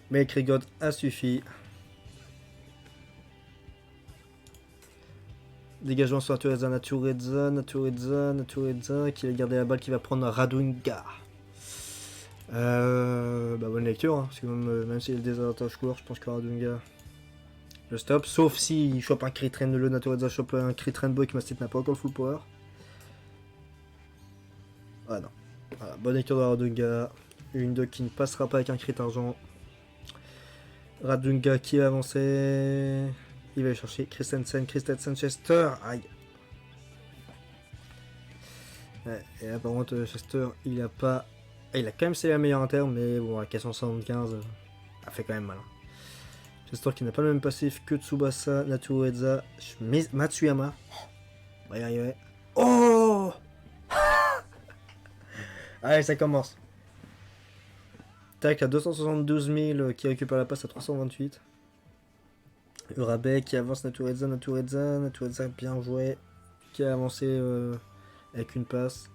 Mais le crit gold a suffi. Dégagement sur Natureza, qui a gardé la balle, qui va prendre Radunga. Bonne lecture, hein, parce que même s'il y a le désavantage court, je pense que Radunga le stop, sauf s'il chope un crit train, le Natureza chope un crit train boy qui Macite n'a pas encore le full power. Ah non. Voilà, bonne lecture de Radunga. Une 2 qui ne passera pas avec un crit argent. Radunga qui va avancer. Il va aller chercher Christensen Chester. Aïe. Ouais, et là par contre Chester il a pas. Il a quand même c'est la meilleure inter, mais bon à 475 ça fait quand même mal. Chester qui n'a pas le même passif que Tsubasa, Naturueza, Matsuyama. On va y arriver. Oh. Allez, ça commence. Tac, à 272 000 qui récupère la passe à 328. Urabe qui avance Natureza bien joué. Qui a avancé avec une passe.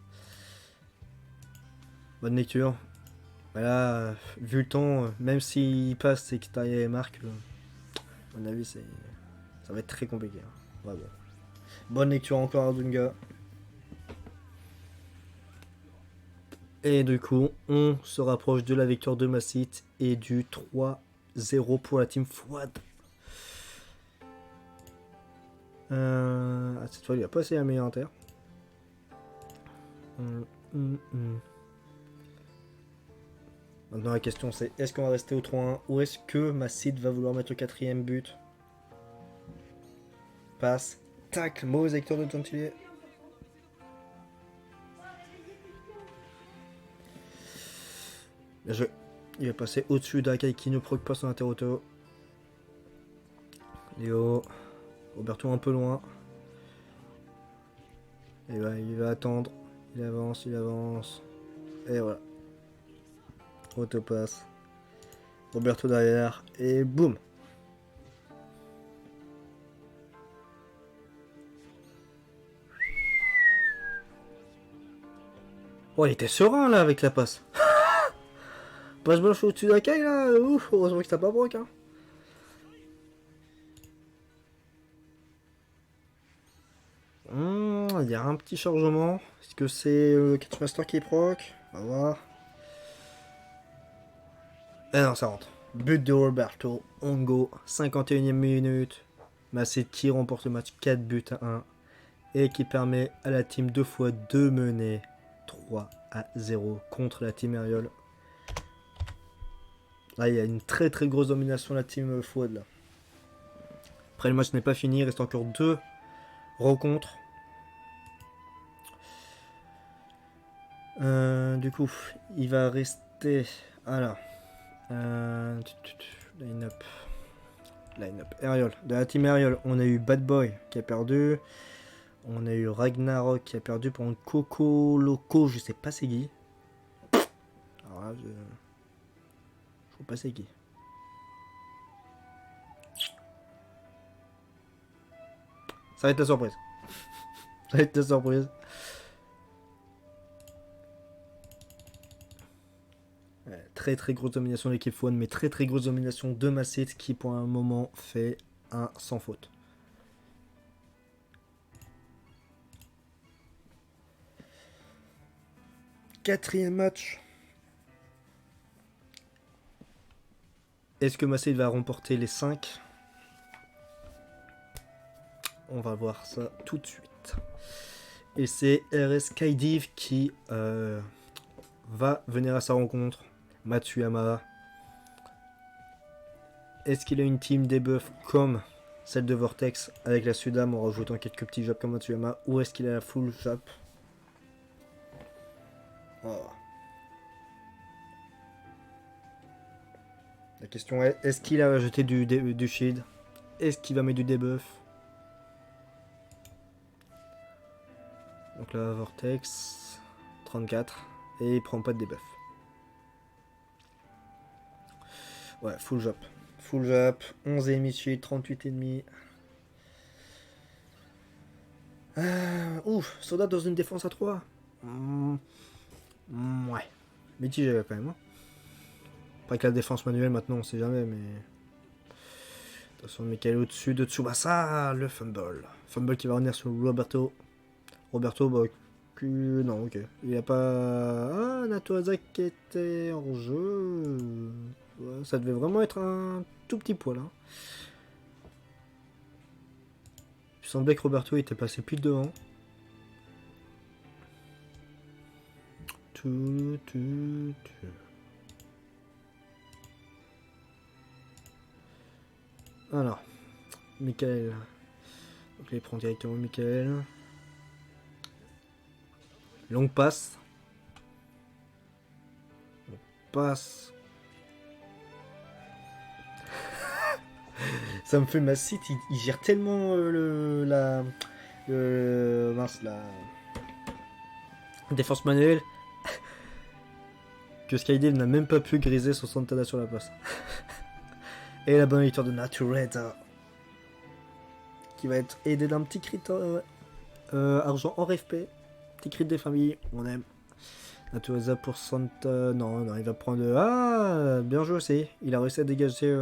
Bonne lecture. Voilà, vu le temps, même s'il passe et qu'il t'arrive et marque, à mon avis, ça va être très compliqué. Hein. Vraiment. Bonne lecture encore à Dunga. Et du coup, on se rapproche de la victoire de Massit et du 3-0 pour la team Fouad. Cette fois, il a pas essayé la meilleure inter. Maintenant, la question c'est est-ce qu'on va rester au 3-1 ou est-ce que Massit va vouloir mettre le quatrième but? Passe. Tac, mauvais lecteur de Gentilier. Il va passer au-dessus d'Akai qui ne proc pas son interauto. Léo. Roberto un peu loin. Et bah, il va attendre. Il avance. Et voilà. Autopasse. Roberto derrière. Et boum. Oh, il était serein là avec la passe. Passe blanche au-dessus d'Akai là. Ouf, heureusement que t'as pas broc. Hein. Il y a un petit chargement. Est-ce que c'est le Catchmaster qui est proc? On va voir. Ah non, ça rentre. But de Roberto. On go. 51e minute. Massit qui remporte le match 4 buts à 1. Et qui permet à la team 2 fois de mener 3-0 contre la team Ariol. Là, il y a une très très grosse domination de la team Fouad là. Après, le match n'est pas fini. Il reste encore 2 rencontres. Du coup, il va rester. Alors. Line-up. Ariol. De la team Ariol, on a eu Bad Boy qui a perdu. On a eu Ragnarok qui a perdu pour Coco Loco, je sais pas c'est qui. Alors là, je sais pas c'est qui. Ça va être la surprise. Ça va être la surprise. Très très grosse domination de l'équipe Faune, mais très très grosse domination de Massit qui pour un moment fait un sans faute. Quatrième match. Est-ce que Massit va remporter les 5? On va voir ça tout de suite. Et c'est RS Kaidiv qui va venir à sa rencontre. Matsuyama. Est-ce qu'il a une team debuff comme celle de Vortex avec la Sudam en rajoutant quelques petits jobs comme Matsuyama, ou est-ce qu'il a la full job? Oh. La question est, est-ce qu'il a rajouté du shield? Est-ce qu'il va mettre du debuff? Donc là, Vortex, 34, et il prend pas de debuff. Ouais, full job. Full job, 11,5 shield, 38,5. Ouf, soldat dans une défense à 3. Ouais. Mitigé quand même. Hein. Pas que la défense manuelle maintenant, on sait jamais, mais. Attention, Michael au-dessus de Tsubasa, le fumble. Fumble qui va revenir sur Roberto. Roberto, bah. Non, ok. Il n'y a pas. Ah, Natoaza qui était en jeu. Ouais, ça devait vraiment être un tout petit poil. Hein. Il semblait que Roberto était passé pile devant. Alors, Michael. Donc là, il prend directement Michael. Longue passe. Passe. Ça me fait ma site, il gère tellement la défense manuelle que Skydale n'a même pas pu griser son Santana sur la passe. Et la bonne victoire de Natureta qui va être aidé d'un petit crit argent hors FP. Petit crit des familles, on aime. Natureza pour Santa. Non, il va prendre. Ah, bien joué aussi. Il a réussi à dégager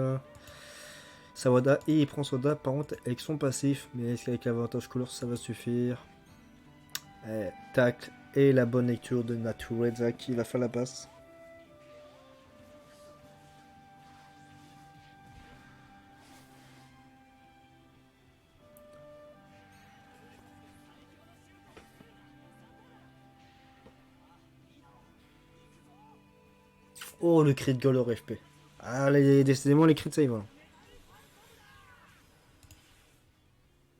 Sawada et il prend Soda par contre avec son passif. Mais est-ce qu'avec l'avantage couleur ça va suffire? Tacle et la bonne lecture de Natureza qui va faire la passe. Oh, le crit de goal hors FP. Ah, décidément, les crits, ça y va.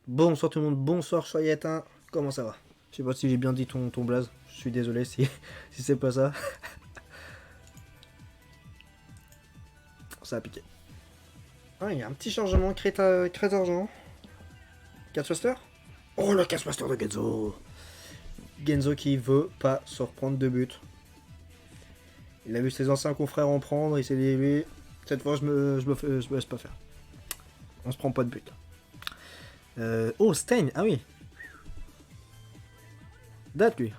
Bonsoir tout le monde, bonsoir Choyetin. Comment ça va? Je sais pas si j'ai bien dit ton blaze. Je suis désolé si c'est pas ça. Ça a piqué. Ah, il y a un petit changement, crit d'argent. Catchmaster. Oh, le Catchmaster de Genzo. Genzo qui veut pas se reprendre de but. Il a vu ses anciens confrères en prendre, il s'est dit lui, cette fois je me laisse pas faire. On se prend pas de but. Oh, Stein, ah oui. Date lui.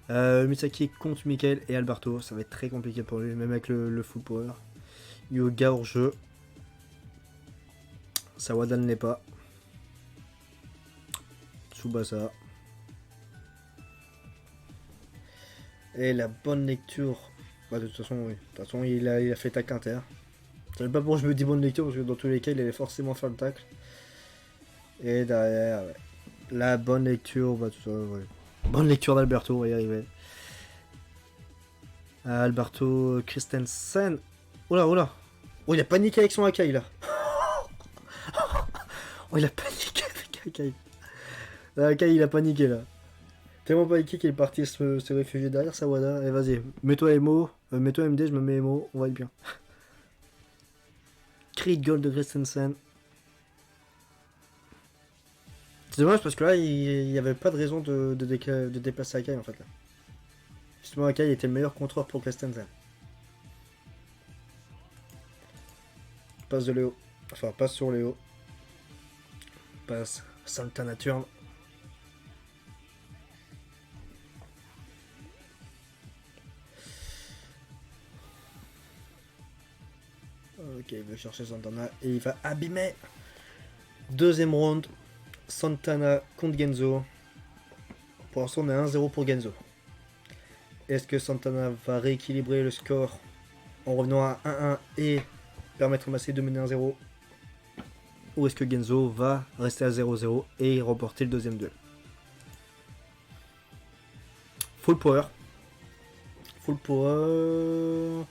Misaki contre Michael et Alberto, ça va être très compliqué pour lui, même avec le full power. Yoga hors jeu. Sawada ne l'est pas. Tsubasa. Et la bonne lecture. Bah, de toute façon, oui. De toute façon, il a fait tac inter. C'est pas pour que je me dis bonne lecture, parce que dans tous les cas, il allait forcément faire le tacle. Et derrière, ouais. La bonne lecture, bah tout ça, ouais. Bonne lecture d'Alberto, on va y arriver. Alberto Christensen. Oula, oula. Oh, il a paniqué avec son Akai là. Oh, il a paniqué avec Akai. Akai, il a paniqué là. Tellement paniqué qu'il est parti se réfugier derrière Sawada. Et vas-y, mets-toi MO, mets-toi MD, je me mets MO, on va être bien. Crit goal de Christensen. C'est dommage parce que là, il n'y avait pas de raison de déplacer Akai en fait. Là. Justement, Akai était le meilleur contreur pour Christensen. Passe de Léo. Enfin, passe sur Léo. Passe Santana turn. Ok, il veut chercher Santana et il va abîmer. Deuxième round. Santana contre Genzo. Pour l'instant, on est 1-0 pour Genzo. Est-ce que Santana va rééquilibrer le score en revenant à 1-1 et permettre à Massé de mener 1-0? Ou est-ce que Genzo va rester à 0-0 et remporter le deuxième duel? Full power. Full power.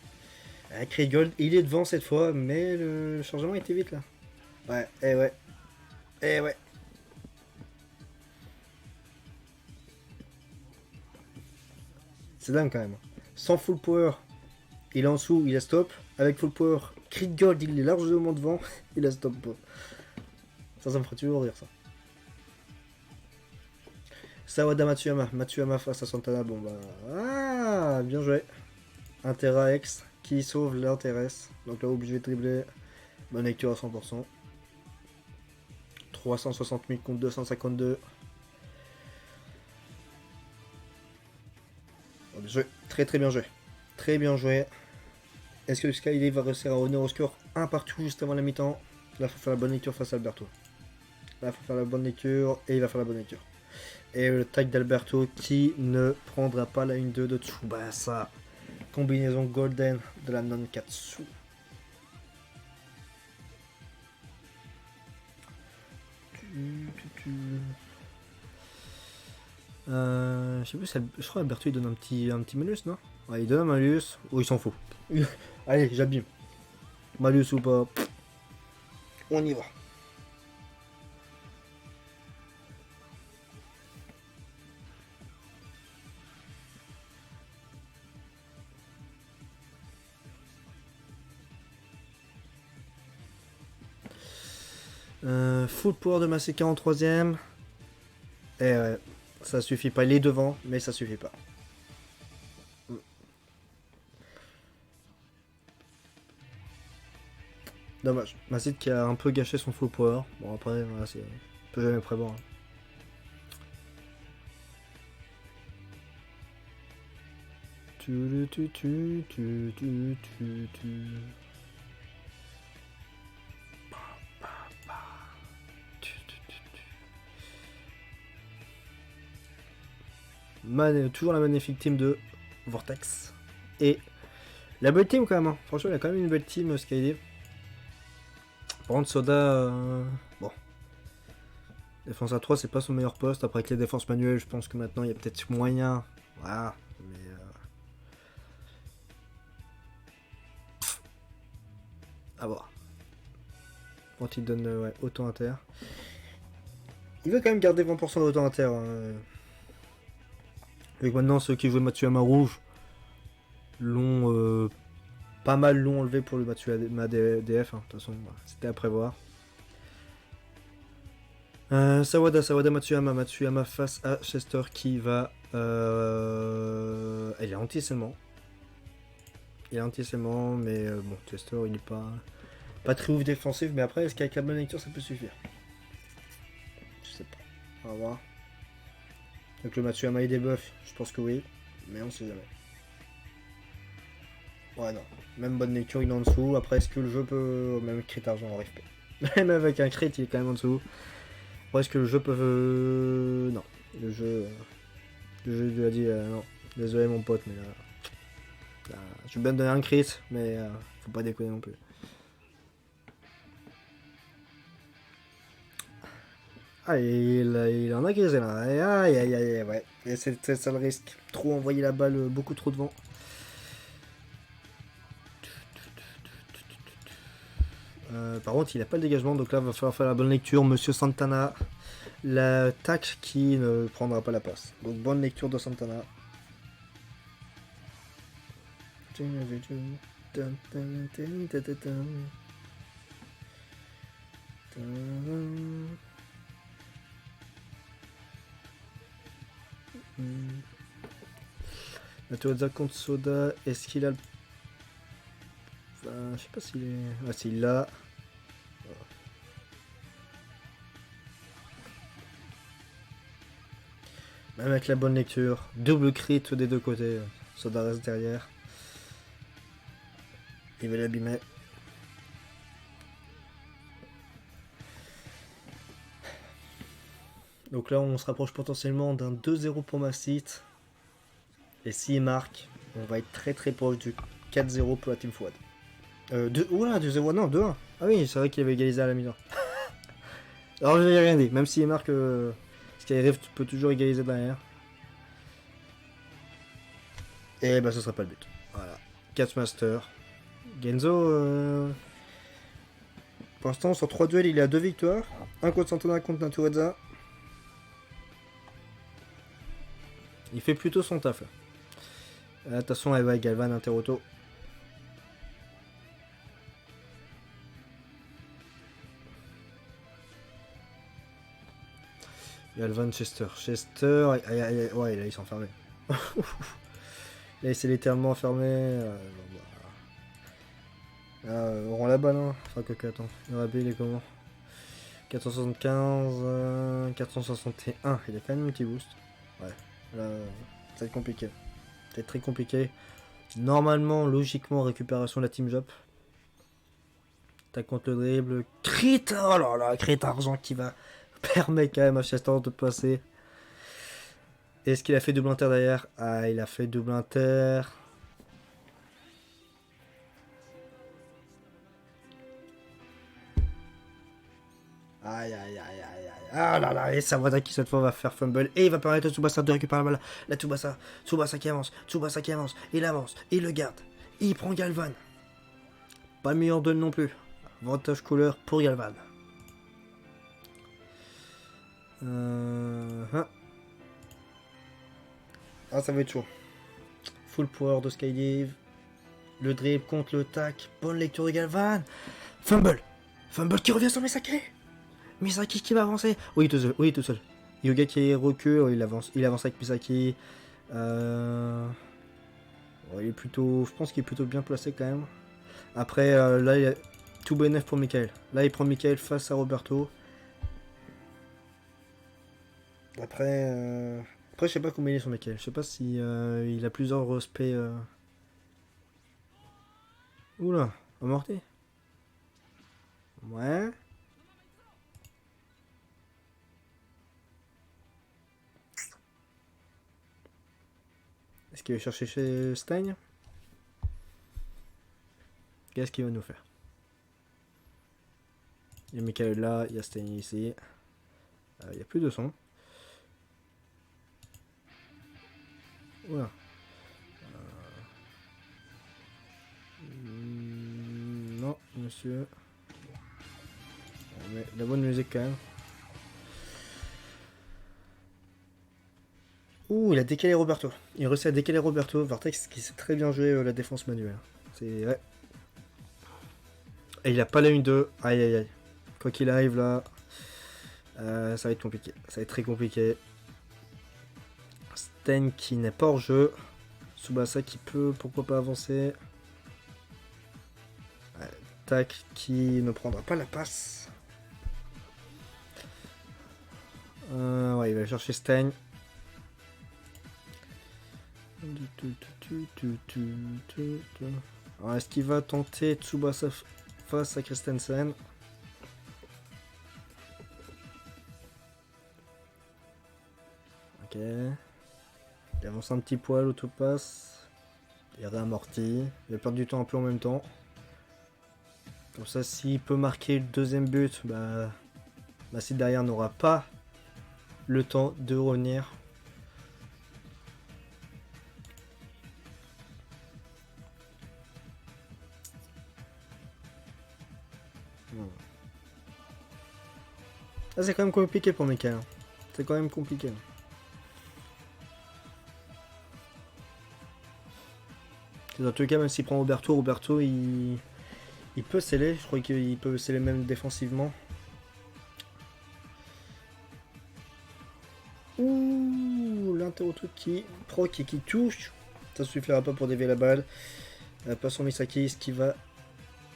Craig Gold, il est devant cette fois, mais le changement était vite là. Ouais, eh ouais. Eh ouais. C'est dingue quand même. Sans full power, il est en dessous, il a stop. Avec full power, Crit Gold, il est largement devant, il a stop pas. Ça me ferait toujours rire ça. Sawada Matsuyama. Matsuyama face à Santana. Bon bah. Ah, bien joué. Intera X qui sauve l'intéresse. Donc là, obligé de dribbler. Bonne lecture à 100%. 360 000 contre 252. Oh, bien joué. Très très bien joué. Très bien joué. Est-ce que Skyday va réussir à revenir au score un partout juste avant la mi-temps? Là, il faut faire la bonne lecture face à Alberto. Là, il faut faire la bonne lecture et il va faire la bonne lecture. Et le tag d'Alberto qui ne prendra pas la 1-2 de Tsubasa. Combinaison golden de la non-katsu. Je sais plus, je crois Alberto il donne un petit malus, non? Ouais, il donne un malus. Oh, il s'en fout. Allez, j'abîme. Malus ou pas. On y va. Full power de Massacre en troisième. Et ouais, ça suffit pas. Il est devant, mais ça suffit pas. Dommage. Macid qui a un peu gâché son full power. Bon, après, voilà, c'est. On peut jamais prévoir. Hein. Toujours la magnifique team de Vortex. Et la belle team quand même. Hein. Franchement, il a quand même une belle team, Skydive. Par contre, Soda. Bon. Défense à 3, c'est pas son meilleur poste. Après, avec les défenses manuelles, je pense que maintenant, il y a peut-être moyen. Voilà. Mais. À voir. Quand il donne ouais, autant inter. Il veut quand même garder 20% de autant inter. Hein. Vu que maintenant, ceux qui jouaient Matsuyama rouge l'ont pas mal l'ont enlevé pour le Matsuyama DF. Hein. De toute façon, bah, c'était à prévoir. Sawada Matsuyama face à Chester qui va. Il est anti-seulement. Il est anti-seulement, mais bon, Chester il est pas très ouf défensif, mais après, est-ce qu'avec la bonne lecture ça peut suffire? Je sais pas. On va voir. Donc le Matsuyama est debuff, je pense que oui, mais on sait jamais. Ouais, non. Même bonne lecture, il est en dessous. Après, est-ce que le jeu peut. Même crit argent en RFP. Même avec un crit, il est quand même en dessous. Après, est-ce que le jeu peut. Non. Le jeu. Le jeu lui a dit non. Désolé, mon pote, mais là, je vais bien donner un crit, mais faut pas déconner non plus. Ah, il en a grisé là. Aïe, aïe, aïe, ouais. Et c'est ça le risque. Trop envoyer la balle, beaucoup trop devant. Par contre, il n'a pas le dégagement, donc là, il va falloir faire la bonne lecture. Monsieur Santana, l'attaque qui ne prendra pas la passe. Donc, bonne lecture de Santana. Matuazza contre Soda, est-ce qu'il a le. Je sais pas s'il est. Ah, s'il l'a. Même avec la bonne lecture, double crit des deux côtés. Soda reste derrière. Il va l'abîmer. Donc là, on se rapproche potentiellement d'un 2-0 pour Massit. Et s'il marque, on va être très très proche du 4-0 pour la Team Fouad. Oula, 2-0, non, 2-1. Ah oui, c'est vrai qu'il avait égalisé à la mi-temps. Alors je n'ai rien dit, même s'il marque, Skyrift peut toujours égaliser derrière. Et bah ce sera pas le but. Voilà. 4 Master. Genzo, pour l'instant, sur 3 duels, il est à 2 victoires. Un contre Santana, contre Naturadza. Il fait plutôt son taf là. Attention, elle va Galvan, Interauto. Galvan, Chester. Chester, ouais, là, il s'est enfermé. Là, il s'est littéralement enfermé. On rend la balle, hein. Enfin, que attends. Le rabais, il est comment? 475, 461. Il a quand même un petit boost. Ouais, là, ça va être compliqué. Ça va être très compliqué. Normalement, logiquement, récupération de la team job. T'as contre le dribble. Crit! Oh là là, crit argent qui va permettre quand même à Chester de passer. Est-ce qu'il a fait double inter derrière? Ah, il a fait double inter. Aïe, aïe, aïe, aïe, Ah là là, et Sawada qui cette fois va faire fumble. Et il va permettre à Tsubasa de récupérer la balle. La Tsubasa. Tsubasa qui avance. Tsubasa qui avance. Il avance. Il le garde. Il prend Galvan. Pas le meilleur duel non plus. Avantage couleur pour Galvan. Ah, ça va être chaud. Full power de Skydive. Le dribble contre le tac. Bonne lecture de Galvan. Fumble. Fumble qui revient sur Misaki. Misaki qui va avancer. Oui, tout seul. Oui, tout seul. Yoga qui recule. Oh, il avance avec Misaki. Oh, il est plutôt. Je pense qu'il est plutôt bien placé quand même. Après, là, il y a tout bénéf pour Michael. Là, il prend Michael face à Roberto. Après, je sais pas combien il est sur Michael. Je sais pas si il a plusieurs respects. Oula, amorti. Ouais. Est-ce qu'il va chercher chez Stein? Qu'est-ce qu'il va nous faire? Il y a Michael là, il y a Stein ici. Il n'y a plus de son. Oula. Non, monsieur. Mais la bonne musique quand même. Ouh, il a décalé Roberto. Il réussit à décaler Roberto. Vortex qui sait très bien jouer la défense manuelle. C'est ouais. Et il a pas la 1-2. Aïe aïe aïe. Quoi qu'il arrive là, ça va être compliqué. Ça va être très compliqué. Sten qui n'est pas hors jeu. Tsubasa qui peut, pourquoi pas avancer. Ouais, Tac qui ne prendra pas la passe. Ouais, il va chercher Stein. Alors, est-ce qu'il va tenter Tsubasa face à Christensen? Ok. Il avance un petit poil, autopasse. Il réamortit. Il va perdre du temps un peu en même temps. Comme ça, s'il peut marquer le deuxième but, bah si derrière n'aura pas le temps de revenir. Ah, c'est quand même compliqué pour Michael. C'est quand même compliqué. Dans tous les cas, même s'il prend Roberto il peut sceller. Je crois qu'il peut sceller même défensivement. Ouh, l'interro-truc qui proc et qui touche. Ça suffira pas pour dévier la balle. Passons Misaki, ce qui va...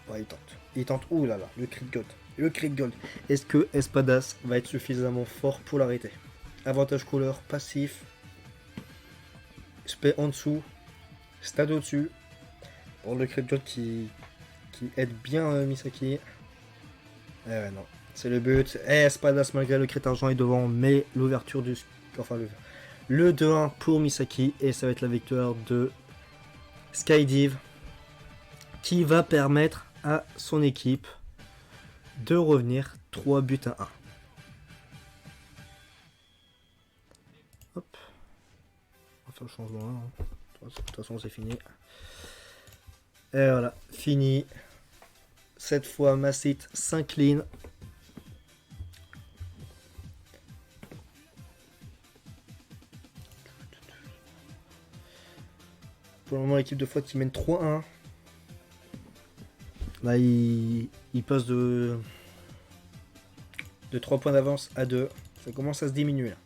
Ouais, il tente. Il tente. Ouh là là, le crit de gold. Le crit de gold. Est-ce que Espadas va être suffisamment fort pour l'arrêter? Avantage couleur, passif. Spé en dessous. Stade au-dessus. Pour le crit de gold qui aide bien Misaki. Eh ouais, non. C'est le but. Et Espadas, malgré le crit argent, est devant. Mais l'ouverture du... Enfin, le 2-1 pour Misaki. Et ça va être la victoire de Skydive. Qui va permettre à son équipe de revenir 3 buts à 1. Hop. On va faire le changement là. Hein. De toute façon, c'est fini. Et voilà, fini. Cette fois, Massit s'incline. Pour le moment, l'équipe de Flotte qui mène 3-1. Là, il passe de 3 points d'avance à 2. Ça commence à se diminuer. Là.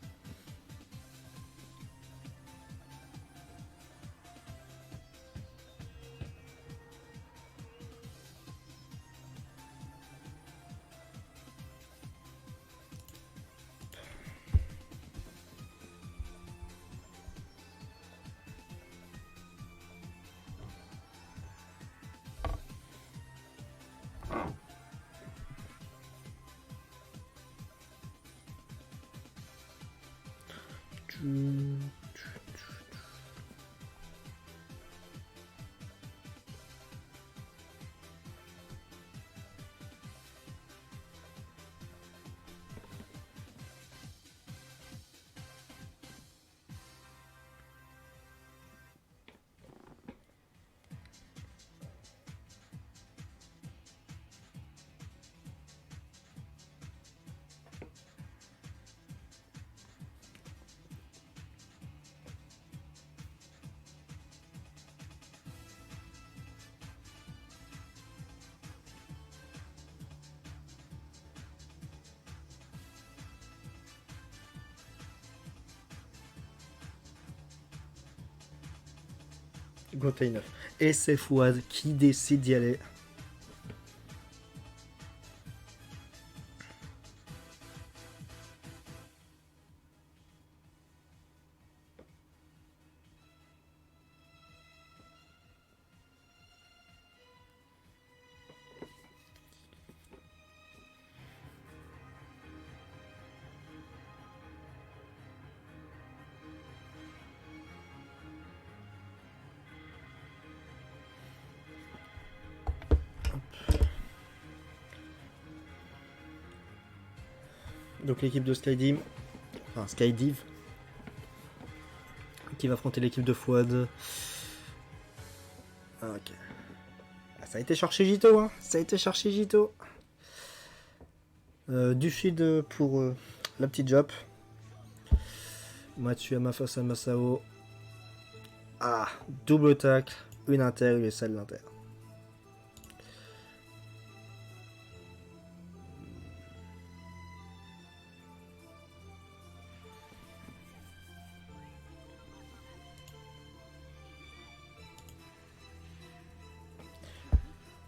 Go taille 9. Et c'est Fouad qui décide d'y aller. Donc l'équipe de Skydive, enfin Skydive, qui va affronter l'équipe de Fouad. Ok. Ah, ça a été cherché Jito, hein. Ça a été cherché Jito. Du shield pour la petite Jap. Matsuyama face à Masao. Ah, double tacle, une inter, il est celle l'inter.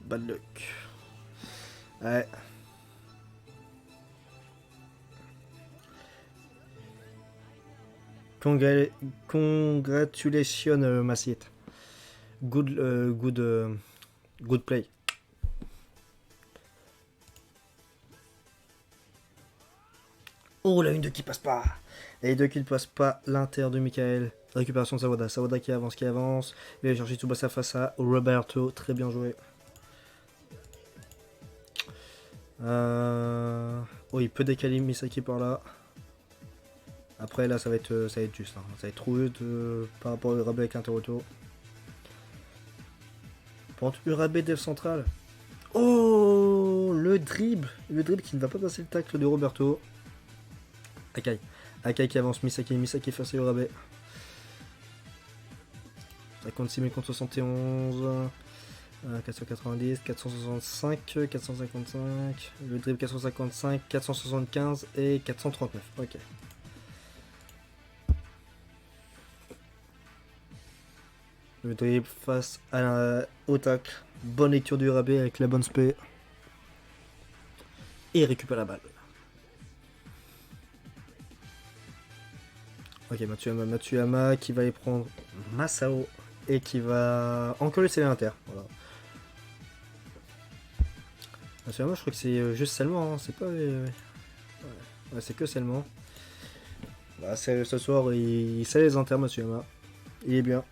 Bad luck. Ouais. Congratulations, Massiet. Good play. Oh, la 1-2 qui passe pas. La 1-2 qui ne passe pas. L'inter de Michael. Récupération de Sawada. Sawada qui avance, Il va aller chercher Tsubasa face à Roberto. Très bien joué. Oh, il peut décaler Misaki par là. Après, là, ça va être juste. Hein. Ça va être trop vite par rapport au Urabe avec Interoto. Par contre, Urabe Dev Central. Oh, le dribble. Le dribble qui ne va pas passer le tacle de Roberto. Akai. Akai qui avance, Misaki face à Urabe. 56 000 contre 71. 490, 465, 455. Le dribble 455, 475 et 439. Ok. Le dribble face au tacle. Bonne lecture du Urabe avec la bonne spé. Et il récupère la balle. Ok, Matsuyama qui va aller prendre Masao et qui va encore laisser l'inter. Voilà. Matsuyama, je crois que c'est juste seulement, hein. C'est pas. Ouais, c'est que seulement. Bah, ce soir, il sait les inters, Matsuyama. Il est bien.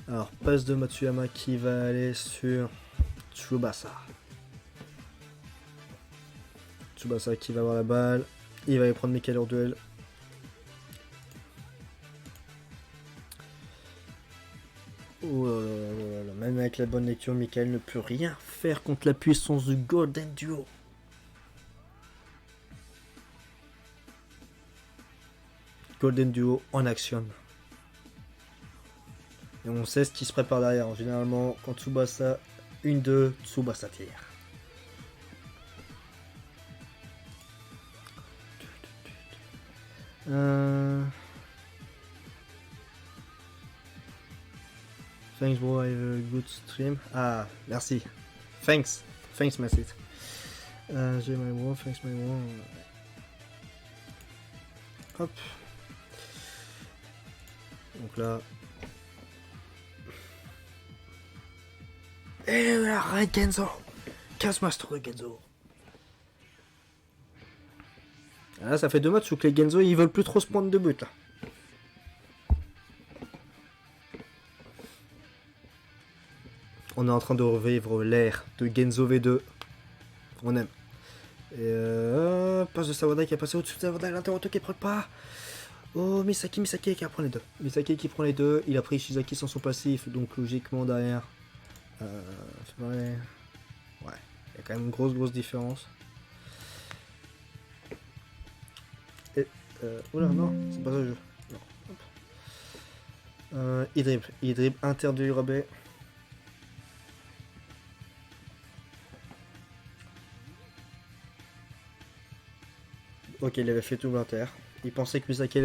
Alors, passe de Matsuyama qui va aller sur Tsubasa. Tsubasa qui va avoir la balle. Il va aller prendre Michael hors duel. Oh là là là, même avec la bonne lecture, Michael ne peut rien faire contre la puissance du Golden Duo. Golden Duo en action. Et on sait ce qui se prépare derrière. Généralement, quand Tsubasa 1-2, Tsubasa tire. Thanks bro, I have a good stream. Ah, merci. Thanks, Massit. J'ai my bro, thanks my bro. Hop. Donc là. Et arrête Genzo. Casse-moi ce tour de Genzo. Là, ça fait 2 matchs où que les Genzo ils veulent plus trop se prendre de but là. On est en train de revivre l'ère de Genzo V2. On aime. Et passe de Sawada qui a passé au-dessus de Sawada, l'interroto qui ne pas. Oh, Misaki qui prend les deux. Misaki qui prend les deux. Il a pris Shizaki sans son passif, donc logiquement derrière. C'est vrai. Ouais, il y a quand même une grosse différence. Et. Oula, non, c'est pas ça le jeu. Non. Il dribble inter de Urabe. Ok, il avait fait tout l'inter. Il pensait que Misaki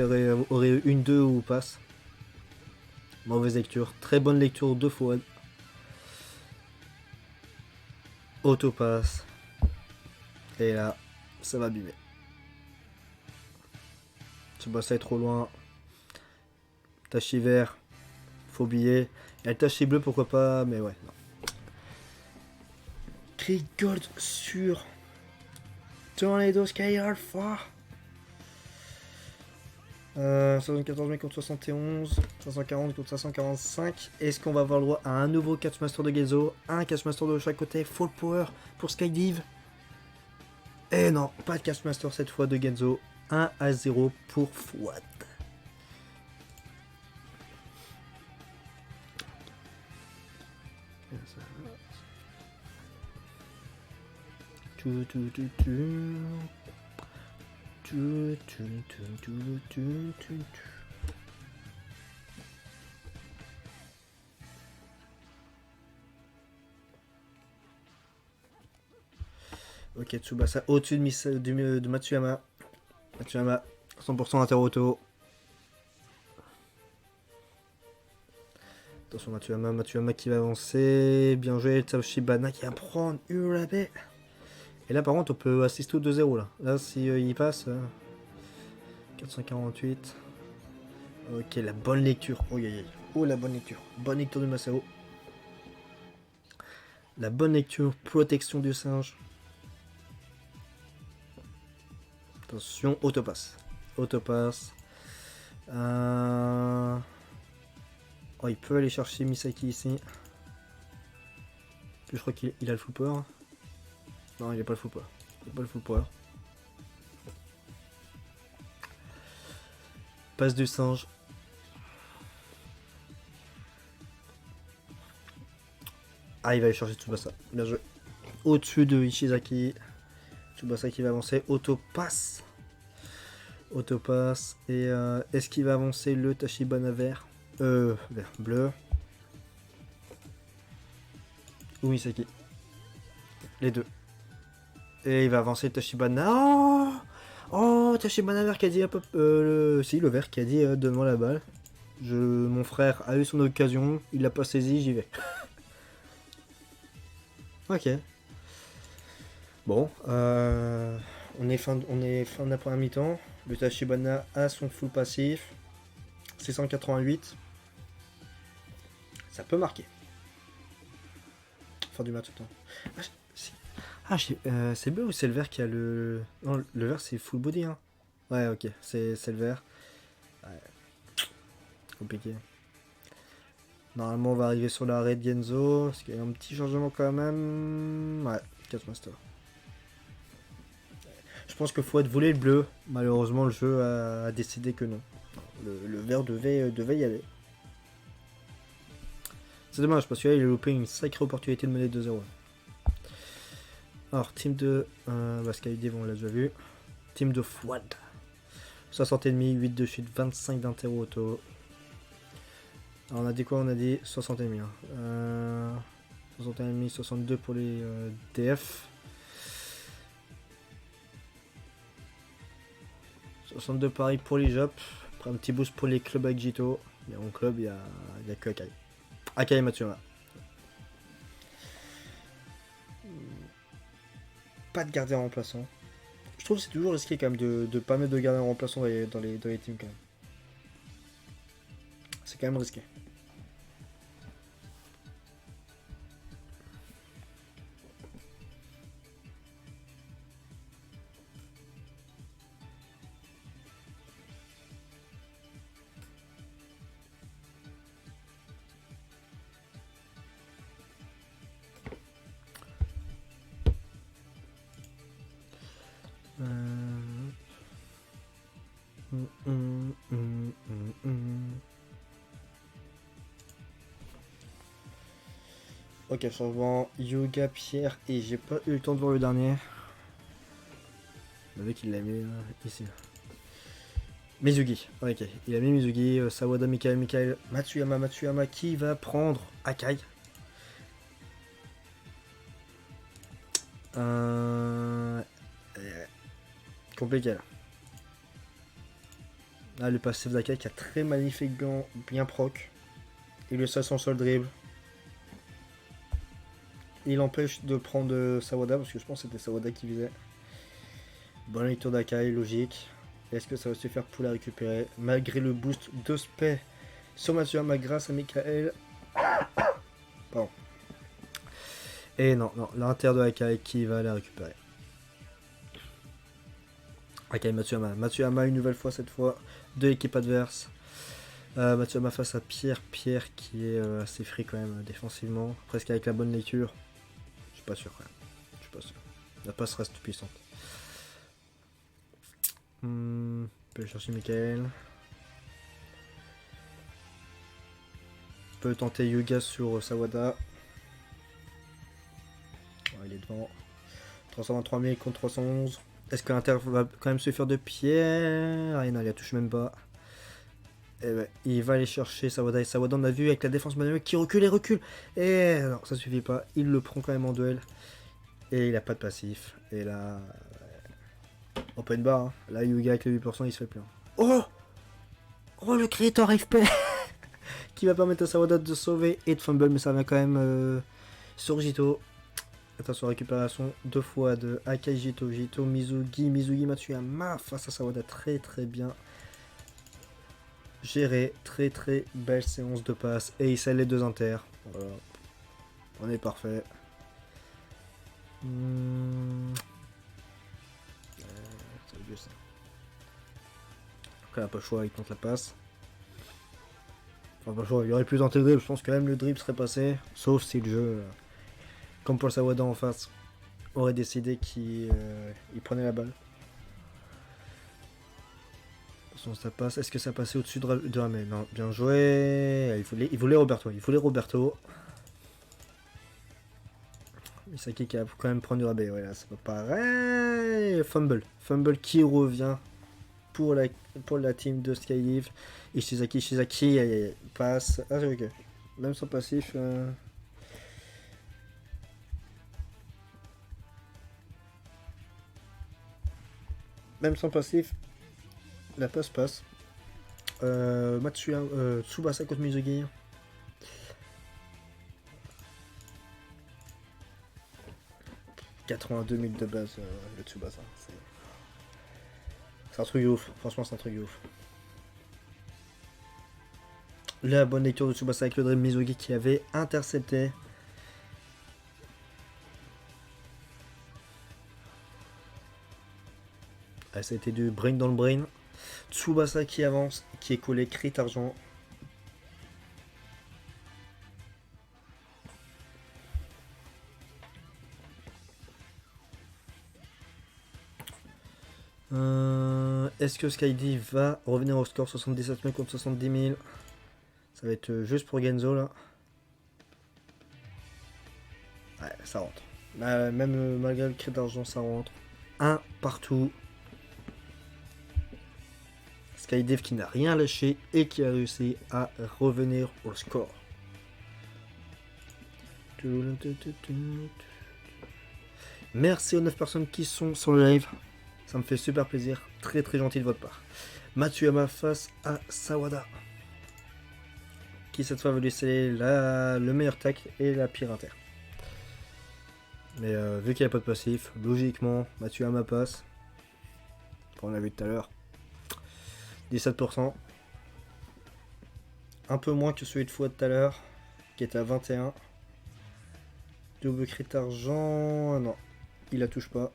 aurait eu une 2 ou passe. Mauvaise lecture. Très bonne lecture de Fouad. Autopasse. Et là, ça va bimer. Tsubasa est trop loin. Tachi vert. Faut oublier. Il y a le Tachi bleu, pourquoi pas, mais ouais, non. Krieg Gold sur Tornado Skyhard 4. 74 contre 71, 540 contre 545. Est-ce qu'on va avoir le droit à un nouveau Catchmaster de Genzo, un Catchmaster de chaque côté, Full Power pour Skydive? Et non, pas de Catchmaster cette fois de Genzo. 1-0 pour Fouad. Ok, Tsubasa au-dessus de Matsuyama. Matsuyama, 100% inter-auto. Attention Matsuyama qui va avancer. Bien joué, Tsushibana qui va prendre Urabe. Et là par contre on peut assister au 2-0 là. Là si il passe. 448. Ok, la bonne lecture. Oh, oh la bonne lecture. Bonne lecture de Masao. La bonne lecture, protection du singe. Attention, autopasse. Autopasse. Oh, il peut aller chercher Misaki ici. Je crois qu'il a le full power. Non, il n'a pas le full power. Il n'a pas le full power. Passe du singe. Ah, il va aller chercher Tsubasa. Bien joué. Au-dessus de Ishizaki. Tsubasa qui va avancer. Autopasse. Autopasse. Et est-ce qu'il va avancer le Tachibana vert? Vert. Bleu. Ou Misaki. Les deux. Et il va avancer le Tachibana. Oh, oh, Tachibana vert qui a dit un peu. Si, le vert qui a dit donne-moi la balle. Mon frère a eu son occasion. Il l'a pas saisi, j'y vais. Ok. Bon, on est fin de la première mi-temps. Le Tachibana a son full passif. 688. Ça peut marquer. Fin du match tout le temps. C'est bleu ou c'est le vert qui a le... Non, le vert c'est full body. Hein. Ouais, ok, c'est le vert. Ouais. Compliqué. Normalement, on va arriver sur l'arrêt de Genzo. Parce qu'il y a un petit changement quand même. Ouais, Catchmaster. Je pense que Fouad voulait le bleu. Malheureusement, le jeu a décidé que non. Le vert devait y aller. C'est dommage parce que là, il a loupé une sacrée opportunité de mener 2-0. Alors, team de Skydive, on l'a déjà vu. Team de Fouad. 60,5, 8 de chute, 25 d'interro auto. Alors, on a dit quoi? On a dit 60,5. 61,5, 62 pour les DF. 62 pareil pour les Jop. Après un petit boost pour les clubs avec Jito. Mais en club, il n'y a que Akai. Akai et Matsuyama. Pas de gardien remplaçant. Je trouve que c'est toujours risqué quand même de pas mettre de gardien remplaçant dans les teams quand même. C'est quand même risqué. Ok, changement. Yoga, Pierre, et j'ai pas eu le temps de voir le dernier. Le mec il l'a mis ici. Mizugi, ok, il a mis Mizugi, Sawada, Mikael, Matsuyama qui va prendre Akai. Compliqué là. Là, le passif d'Akai qui a très magnifique bien proc. Il lui son sol dribble. Il empêche de prendre Sawada parce que je pense que c'était Sawada qui visait. Bonne lecture d'Akai, logique. Est-ce que ça va suffire pour la récupérer? Malgré le boost de spé sur Matsuyama grâce à Michael. Pardon. Et non, l'Inter de Akai qui va la récupérer. Akai Matsuyama. Matsuyama une nouvelle fois cette fois de l'équipe adverse. Matsuyama face à Pierre qui est assez free quand même défensivement. Presque avec la bonne lecture. Je suis pas sûr quand même. Je suis pas sûr. La passe reste puissante. Peut chercher Michael. Peut tenter Yuga sur Sawada. Oh, il est devant. 323 000 contre 311. Est-ce que l'Inter va quand même se faire de pierre? Ah non, il la touche même pas. Et ouais, il va aller chercher Sawada. Et Sawada, on a vu avec la défense manuelle qui recule et recule. Et non, ça suffit pas. Il le prend quand même en duel. Et il a pas de passif. Et là. Open bar. Hein. Là, Yuga avec le 8%, il se fait plein. Oh, le Creator FP qui va permettre à Sawada de sauver et de fumble. Mais ça vient quand même sur Jito. Attention, récupération 2 fois de Akai Jito, Mizugi Matsuyama face à Sawada, très bien géré, très belle séance de passe et il scelle les 2 inters. Voilà. On est parfait. C'est vieux ça. Donc là, pas le choix, il tente la passe. Enfin, pas le choix, il aurait pu tenter le dribble, je pense que même le dribble serait passé, sauf si le jeu, comme pour Sawada en face, aurait décidé qu'il prenait la balle. Ça passe. Est-ce que ça passait au-dessus de Ramel? Non, bien joué. Il voulait Roberto. Misaki qui a quand même pris du rabais. Voilà, c'est pas pareil. Fumble qui revient pour la team de Skyleaf. Et Shizaki passe. Ah, c'est ok. Même sans passif. Même sans passif. La passe. Tsubasa contre Mizugi. « 82 000 de base, le Tsubasa. C'est un truc de ouf. Franchement, c'est un truc de ouf. La bonne lecture de Tsubasa avec le Dream Mizugi qui avait intercepté. Ah, ça a été du brain dans le brain. Tsubasa qui avance, qui est collé, crit argent. Est-ce que Skydi va revenir au score 77 000 contre 70 000? Ça va être juste pour Genzo là. Ouais, ça rentre. Même malgré le crit d'argent, ça rentre. Un partout. Skydev qui n'a rien lâché et qui a réussi à revenir au score. Merci aux 9 personnes qui sont sur le live. Ça me fait super plaisir. Très gentil de votre part. Matsuyama face à Sawada. Qui cette fois veut laisser le meilleur tac et la pire inter. Mais vu qu'il n'y a pas de passif, logiquement, Matsuyama passe. On l'a vu tout à l'heure. 17%. Un peu moins que celui de fois tout à l'heure, qui était à 21. Double crit argent. Non, il la touche pas.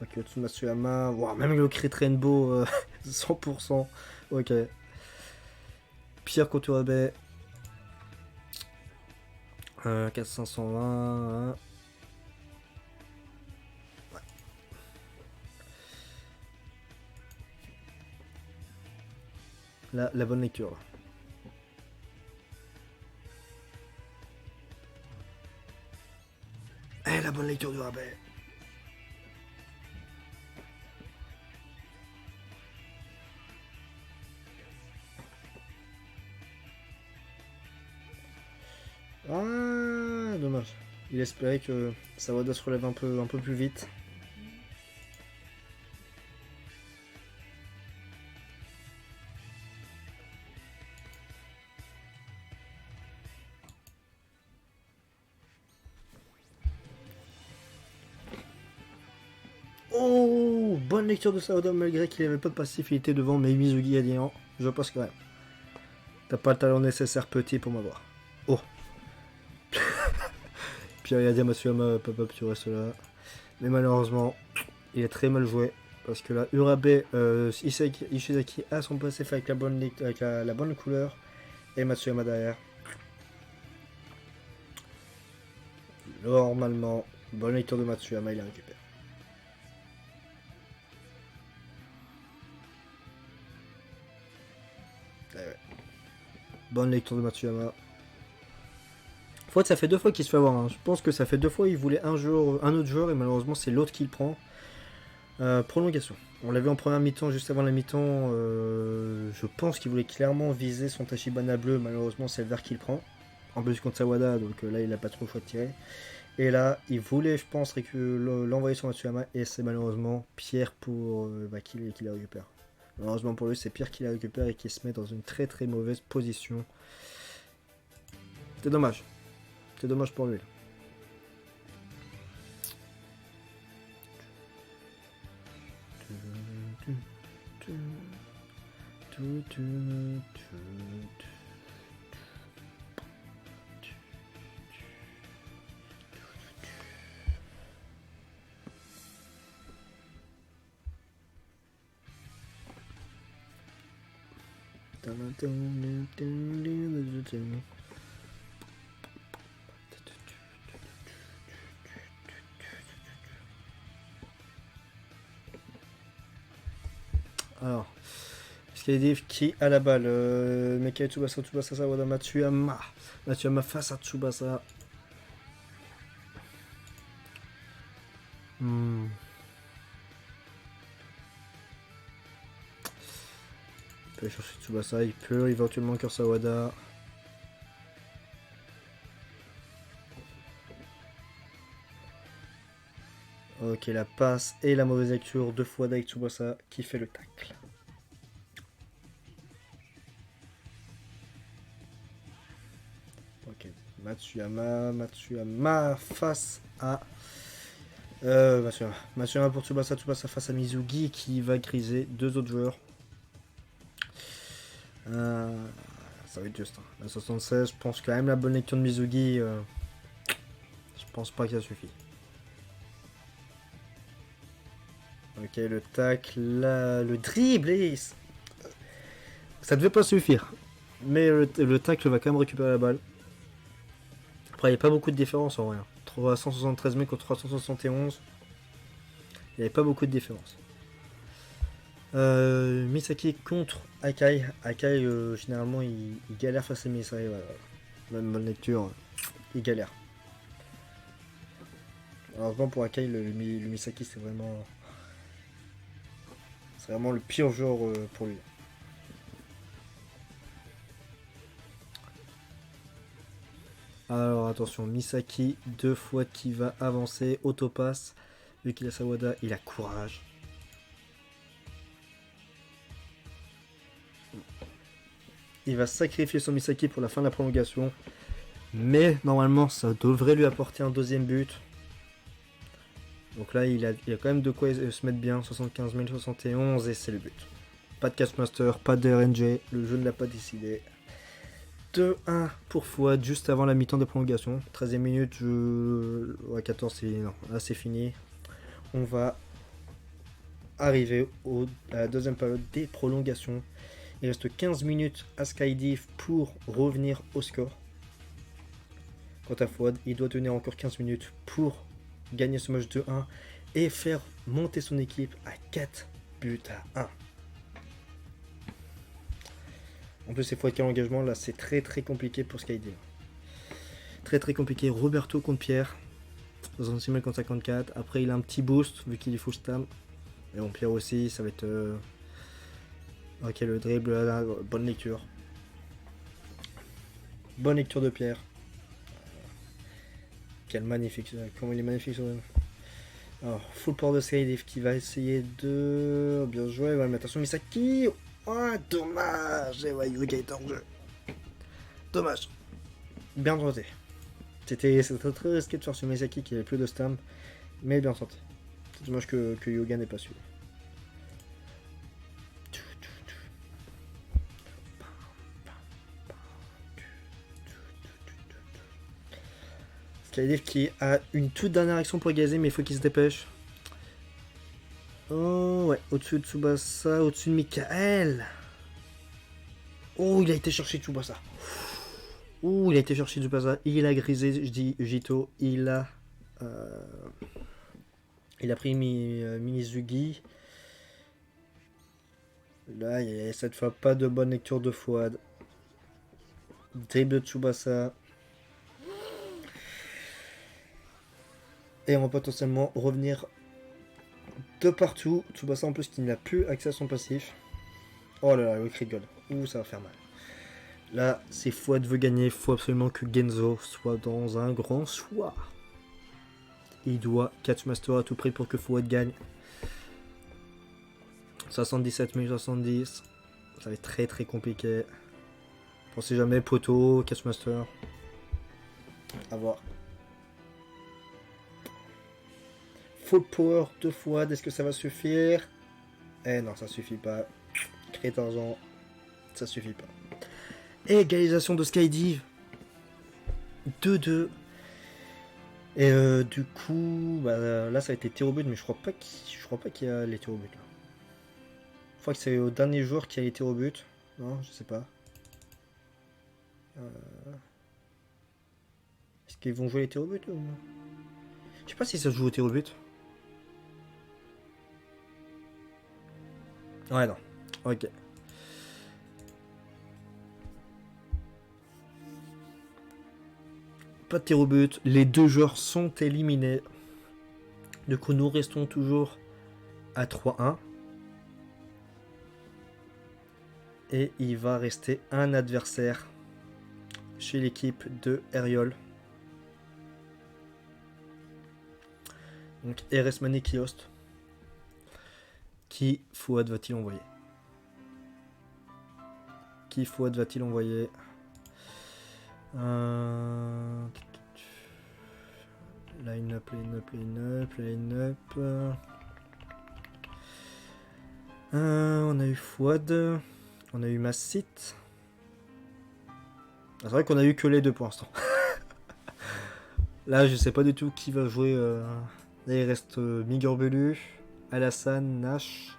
Ok, au-dessus de Matsuyama. Wow, même le crit rainbow, 100%. Ok. Pierre Koturabé. 4520. Ouais. La bonne lecture. La bonne lecture du rabais. Ah, dommage. Il espérait que Sawada se relève un peu plus vite. Oh, bonne lecture de Sawada malgré qu'il avait pas de passif, il était devant, mais Mizugi a dit non, je passe quand même. T'as pas le talent nécessaire petit pour m'avoir. Oh. Puis il a dit à Matsuyama, papa, tu restes là. Mais malheureusement, il est très mal joué. Parce que là, Urabe, Ishizaki a son passif avec la bonne couleur. Et Matsuyama derrière. Normalement, bonne lecture de Matsuyama, il la récupère. Ouais. Bonne lecture de Matsuyama. En fait, ça fait 2 fois qu'il se fait avoir. Hein. Je pense que ça fait 2 fois il voulait un autre joueur et malheureusement c'est l'autre qui le prend. Prolongation. On l'a vu en première mi-temps, juste avant la mi-temps. Je pense qu'il voulait clairement viser son Tachibana bleu. Malheureusement, c'est le vert qui le prend. En plus contre Sawada, donc là il n'a pas trop le choix de tirer. Et là, il voulait, je pense, l'envoyer sur Matsuyama et c'est malheureusement Pierre qui la récupère. Malheureusement pour lui, c'est Pierre qui la récupère et qui se met dans une très très mauvaise position. C'est dommage. C'est dommage pour lui. Alors, Skadiv qui a la balle. Mekai Tsubasa, Sawada, Matsuyama. Matsuyama face à Tsubasa. Il peut aller chercher Tsubasa, il peut éventuellement encore Sawada. Ok, la passe et la mauvaise lecture, 2 fois d'Aik Tsubasa qui fait le tacle. Ok, Matsuyama face à... Matsuyama pour Tsubasa face à Mizugi qui va griser 2 autres joueurs. Ça va être juste. Hein. La 76, je pense quand même la bonne lecture de Mizugi. Je pense pas que ça suffit. Ok, le tacle, le dribble, ça devait pas suffire. Mais le tacle va quand même récupérer la balle. Après, il n'y a pas beaucoup de différence en vrai. 373 mètres contre 371. Il n'y avait pas beaucoup de différence. Misaki contre Akai. Akai, généralement, il galère face à Misaki. Voilà. Même bonne lecture, il galère. Heureusement pour Akai, le Misaki, c'est vraiment le pire joueur pour lui. Alors attention, Misaki, 2 fois qui va avancer, autopasse. Vu qu'il a Sawada, il a courage. Il va sacrifier son Misaki pour la fin de la prolongation. Mais normalement, ça devrait lui apporter un 2e but. Donc là, il a quand même de quoi se mettre bien. 75 071 et c'est le but. Pas de Castmaster, pas de RNG. Le jeu ne l'a pas décidé. 2-1 pour Fouad juste avant la mi-temps de prolongation. 13e minute, 14, c'est fini. On va arriver à la 2e période des prolongations. Il reste 15 minutes à Skydiff pour revenir au score. Quant à Fouad, il doit tenir encore 15 minutes pour gagner ce match 2-1 et faire monter son équipe à 4 buts à 1. En plus, c'est Fouad qui a l'engagement, là c'est très très compliqué pour Skydiff. Très très compliqué. Roberto contre Pierre. 66 000 contre 54. Après, il a un petit boost vu qu'il est full stam. Mais bon, Pierre aussi, ça va être. Ok, le dribble, là, bonne lecture. Bonne lecture de Pierre. Quel magnifique. Comment il est magnifique sur le. Alors, full port de Skydiff qui va essayer de. Bien joué, ouais, mais attention, Misaki. Oh, dommage. Et ouais, Yuga est en jeu. Dommage. Bien tenté. C'était très risqué de faire sur Misaki qui avait plus de stam. Mais bien tenté. Dommage que Yoga n'ait pas su. Skydive qui a une toute dernière action pour égaliser, mais il faut qu'il se dépêche. Oh ouais, au-dessus de Tsubasa, au-dessus de Michael. Oh, il a été chercher Tsubasa. Oh, il a été chercher Tsubasa. Il a grisé, je dis Jito. Il a pris Minizugi. Là, il y a cette fois pas de bonne lecture de Fouad. Dribble de Tsubasa. Et on va potentiellement revenir de partout. Tsubasa en plus qui n'a plus accès à son passif. Oh là là, le cri de gueule. Ouh, ça va faire mal. Là, si Fouad veut gagner, il faut absolument que Genzo soit dans un grand soir. Il doit catch master à tout prix pour que Fouad gagne. 77 070. Ça va être très très compliqué. Pensez jamais poteau, catch master. A voir. Full power de Fouad, est-ce que ça va suffire? Eh non, ça suffit pas. Crétarzan, ça suffit pas. Égalisation de Skydive. 2-2. Et du coup, bah, là ça a été tir au but, mais je crois pas qu'il y a les tirs au but là. Je crois que c'est au dernier joueur qui a les tirs au but. Non, je sais pas. Est-ce qu'ils vont jouer les tirs au but ou... Je sais pas si ça se joue au tir au but. Ouais, non. Ok. Pas de tir au but. Les deux joueurs sont éliminés. Du coup, nous restons toujours à 3-1. Et il va rester un adversaire chez l'équipe de Eriol. Donc Eresmane Kiost. Qui Fouad va-t-il envoyer? Qui Fouad va-t-il envoyer? Line-up. On a eu Fouad. On a eu Massit. C'est vrai qu'on a eu que les deux pour l'instant. Là, je sais pas du tout qui va jouer. Là, il reste Migorbelu, Alassane, Nash,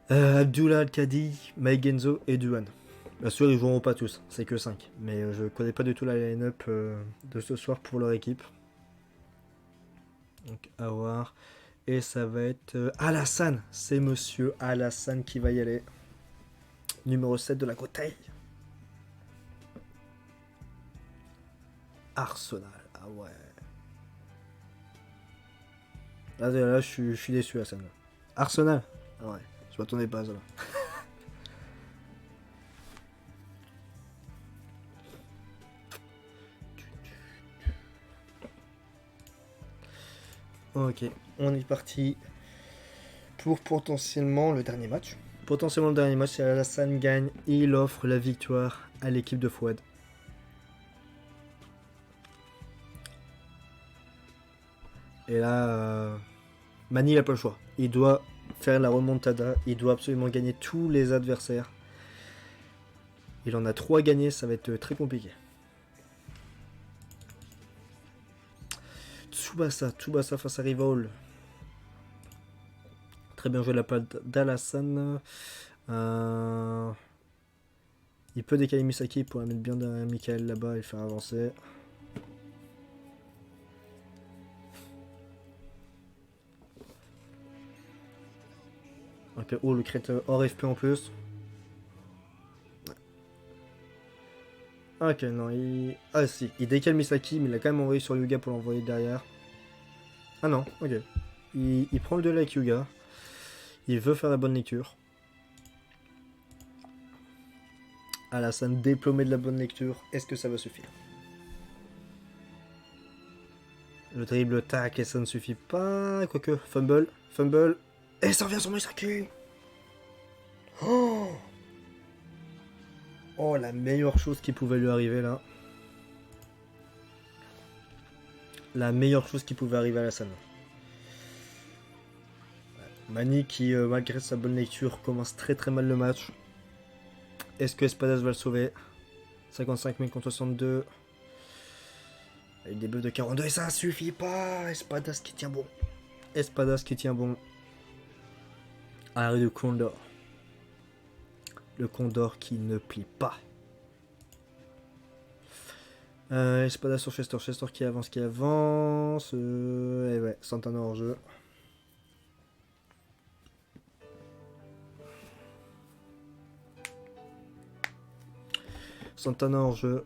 Abdullah Al-Kadi, Mike Genzo et Duan. Bien sûr, ils joueront pas tous, c'est que 5. Mais je connais pas du tout la line-up de ce soir pour leur équipe. Donc, à voir. Et ça va être Alassane. C'est monsieur Alassane qui va y aller. Numéro 7 de la Cotaille. Arsenal. Ah ouais. Là, je suis déçu, Alassane. Arsenal. Ah ouais. Je m'attendais pas à ça. Ok, on est parti pour potentiellement le dernier match. Potentiellement le dernier match, si Alassane gagne, il offre la victoire à l'équipe de Fouad. Et là, Mani n'a pas le choix. Il doit faire la remontada, il doit absolument gagner tous les adversaires. Il en a 3 gagnés, ça va être très compliqué. Tsubasa face à Rival. Très bien joué de la part d'Alassane. Il peut décaler Misaki pour la mettre bien derrière Michael là-bas et le faire avancer. Ok, oh le crit hors FP en plus. Ok, non, il... Ah si, il décale Misaki, mais il a quand même envoyé sur Yuga pour l'envoyer derrière. Ah non, ok. Il prend le delay avec Yuga. Il veut faire la bonne lecture. Alassane diplômé de la bonne lecture. Est-ce que ça va suffire? Le dribble, tac, et ça ne suffit pas. Quoique, fumble. Et ça revient sur Misaki. Oh, la meilleure chose qui pouvait lui arriver là. La meilleure chose qui pouvait arriver à Alassane. Mani qui, malgré sa bonne lecture, commence très très mal le match. Est-ce que Espadas va le sauver? 55 000 contre 62. Avec des buffs de 42 et ça suffit pas. Espadas qui tient bon. Espadas qui tient bon. Arrêt de Condor. Le Condor qui ne plie pas. Espada sur Chester. Chester qui avance, qui avance. Et ouais, Santana hors jeu. Santana hors jeu.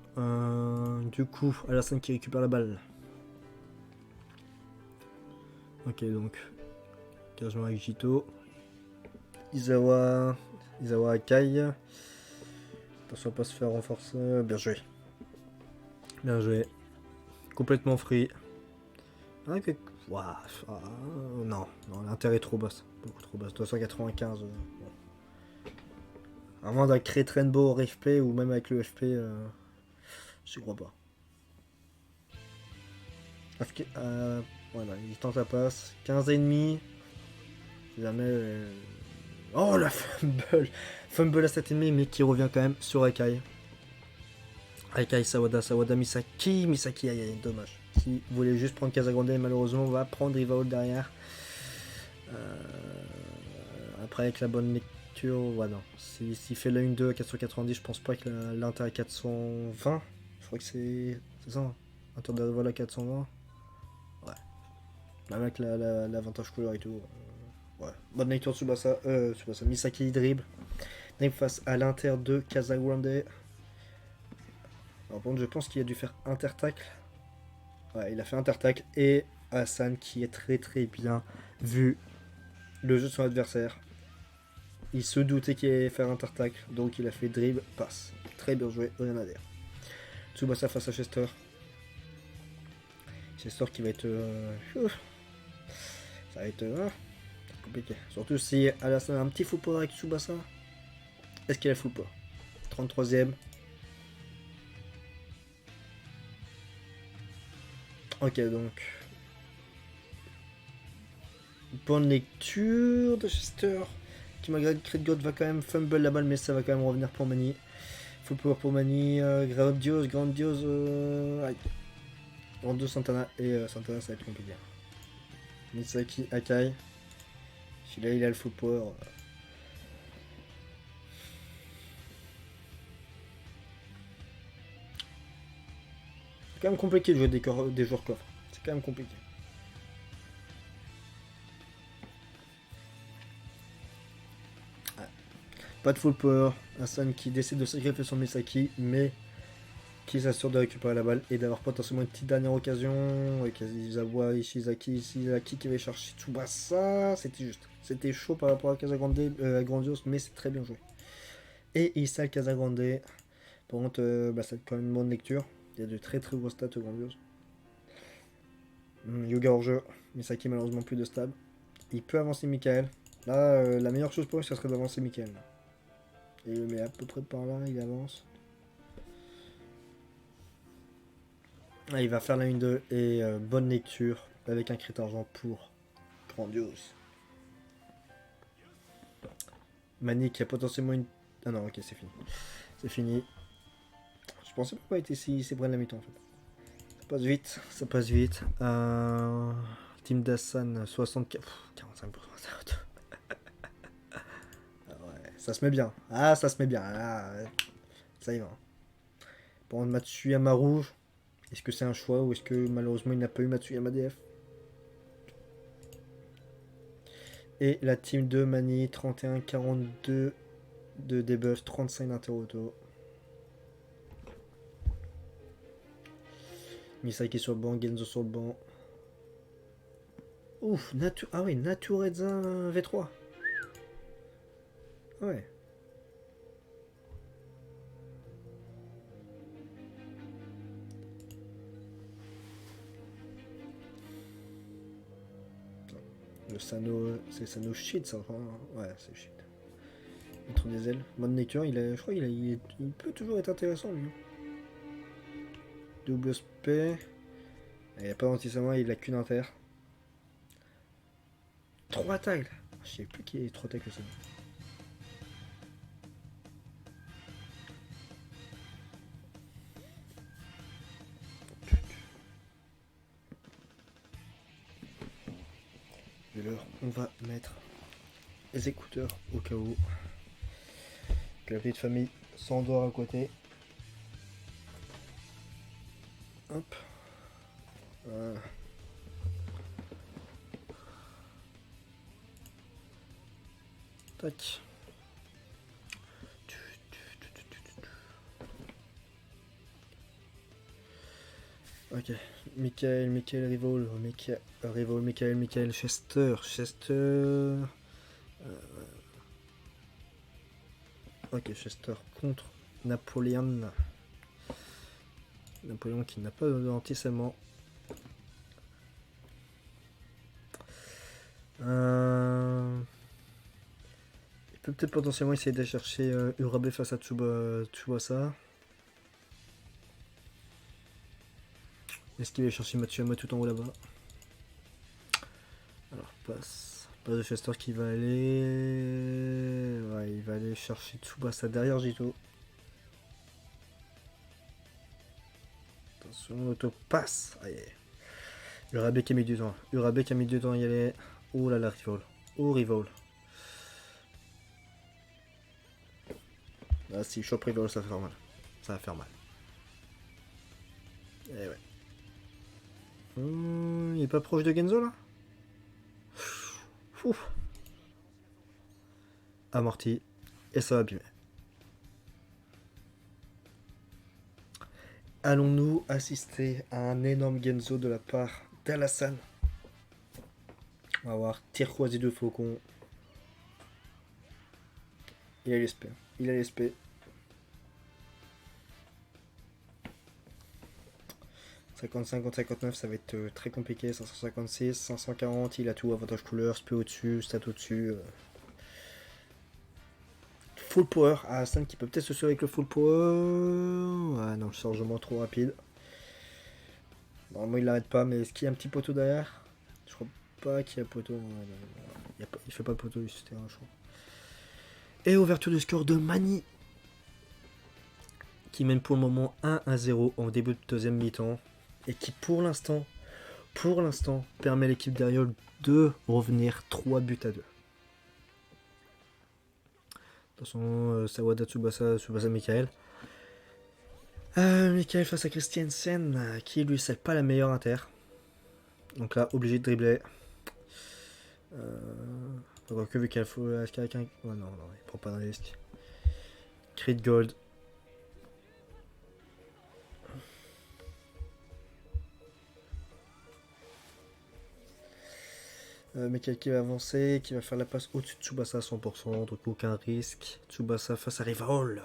Du coup, Alassane qui récupère la balle. Ok, donc. Engagement avec Jito. Izawa Akai. Attention à pas se faire renforcer. Bien joué. Bien joué. Complètement free. Ok. Wow. Non, l'intérêt est trop basse. Beaucoup trop basse. 295. Bon. À moins d'un créer Rainbow hors FP ou même avec le FP, je crois pas. Voilà, il tente la passe. 15,5. Si jamais. Oh la fumble! Fumble à 7,5, mais qui revient quand même sur Akai. Akai, Sawada, Misaki, aïe, dommage. Si vous voulez juste prendre Casagrande, malheureusement, on va prendre Rival derrière. Après, avec la bonne lecture, ouais, non. S'il fait la 1-2 à 490, je pense pas que l'Inter à 420. Je crois que c'est ça, hein. Inter de Rival à 420. Ouais. Même avec l'avantage couleur et tout. Ouais. Bonne lecture de Tsubasa. Misaki dribble. Dribble face à l'Inter de Casagrande. Par contre, je pense qu'il a dû faire intertacle. Ouais, il a fait intertacle. Et Hassan qui est très très bien vu le jeu de son adversaire. Il se doutait qu'il allait faire intertacle. Donc il a fait dribble, passe. Très bien joué, rien à dire. Tsubasa face à Chester. Chester qui va être... ça va être compliqué. Surtout si Alassane a un petit full power avec Tsubasa. Est-ce qu'il a full power? 33ème. Ok, donc. Bonne lecture de Chester. Qui malgré le crit de God va quand même fumble la balle, mais ça va quand même revenir pour Mani. Full power pour Mani. Grandiose. Aïe. Grandiose Santana. Et Santana, ça va être compliqué. Misaki, Akai. Celui-là, il a le full power. C'est quand même compliqué de jouer des joueurs coffres. C'est quand même compliqué. Pas de full power. Hassan qui décide de sacrifier son Misaki, mais qui s'assure de récupérer la balle et d'avoir potentiellement une petite dernière occasion. Avec Izawa, Ishizaki qui va chercher Tsubasa. C'était juste. C'était chaud par rapport à Casagrande, à Grandiose, mais c'est très bien joué. Et Issa Casagrande. Par contre, c'est quand même une bonne lecture. Il y a de très très gros stats Grandiose. Yuga hors jeu. Misaki malheureusement plus de stable. Il peut avancer Michael. Là, la meilleure chose pour lui, ça serait d'avancer Michael. Et il le met à peu près par là, il avance. Il va faire la 1-2 et bonne lecture avec un crit argent pour Grandiose. Mani qui a potentiellement une... Ah non, ok, c'est fini. C'est fini. Je pensais pas être ici, c'est près de la mi-temps en fait. Ça passe vite. Team d'Assan, 45%. Ouais, ça se met bien. Ah, ça se met bien. Ah, ça y va. Pour Matsuyama rouge, est-ce que c'est un choix ou est-ce que malheureusement il n'a pas eu Matsuyama DF? Et la team de Mani, 31-42 de debuff, 35 d'Interauto. Misaki sur le banc, Genzo sur le banc. Ouf, ah oui, Natureza V3. Ouais. Le Sano, c'est Sano shit ça. Ouais, c'est shit. Il trouve des ailes. Bonne lecture, je crois qu'il peut toujours être intéressant lui. Double spé. Il n'y a pas d'anti-sama, il a qu'une inter. 3 tags. Je sais plus qui est trop tech aussi. Et alors, on va mettre les écouteurs au cas où que la petite famille s'endort à côté. Hop. Voilà. Tac. Ok. Michael, Rivol, Michael, Chester. Ok, Chester contre Napoléon. Napoléon qui n'a pas d'anti-serment. Il peut peut-être potentiellement essayer de chercher Urabe face à Tsubasa. Est-ce qu'il va chercher Matsuyama tout en haut là-bas? Alors passe. Pas de Chester qui va aller. Ouais, il va aller chercher Tsubasa derrière Jito. Attention, l'auto passe. Aïe. Urabe qui a mis du temps. À y aller. Oh là là, Rivol. Oh, Rivol. Ah, si chope Rivol, ça va faire mal. Ça va faire mal. Eh ouais. Il est pas proche de Genzo là? Ouf. Amorti. Et ça va abîmer. Allons-nous assister à un énorme Genzo de la part d'Alassane? On va voir. Tir croisé de Faucon. Il a l'SP. 55 contre 59, ça va être très compliqué. 556, 540, il a tout. Avantage couleur, SP au-dessus, stat au-dessus. Full power. Alassane qui peut peut-être se sauver avec le full power. Ah non, le chargement trop rapide. Normalement, il l'arrête pas, mais est-ce qu'il y a un petit poteau derrière? Je crois pas qu'il y a poteau. Il fait pas de poteau, c'était un choix. Et ouverture du score de Mani, qui mène pour le moment 1-0 en début de deuxième mi-temps. Et qui pour l'instant, permet à l'équipe d'Ariol de revenir 3 buts à 2. Attention, Sawada Tsubasa Michael. Michael face à Christiansen, qui lui c'est pas la meilleure inter. Donc là, obligé de dribbler. Que vu qu'il faut. Ouais, non, il prend pas dans les risques. Crit Gold. Michael qui va avancer, qui va faire la passe au-dessus de Tsubasa à 100%, donc aucun risque. Tsubasa face à Rivol.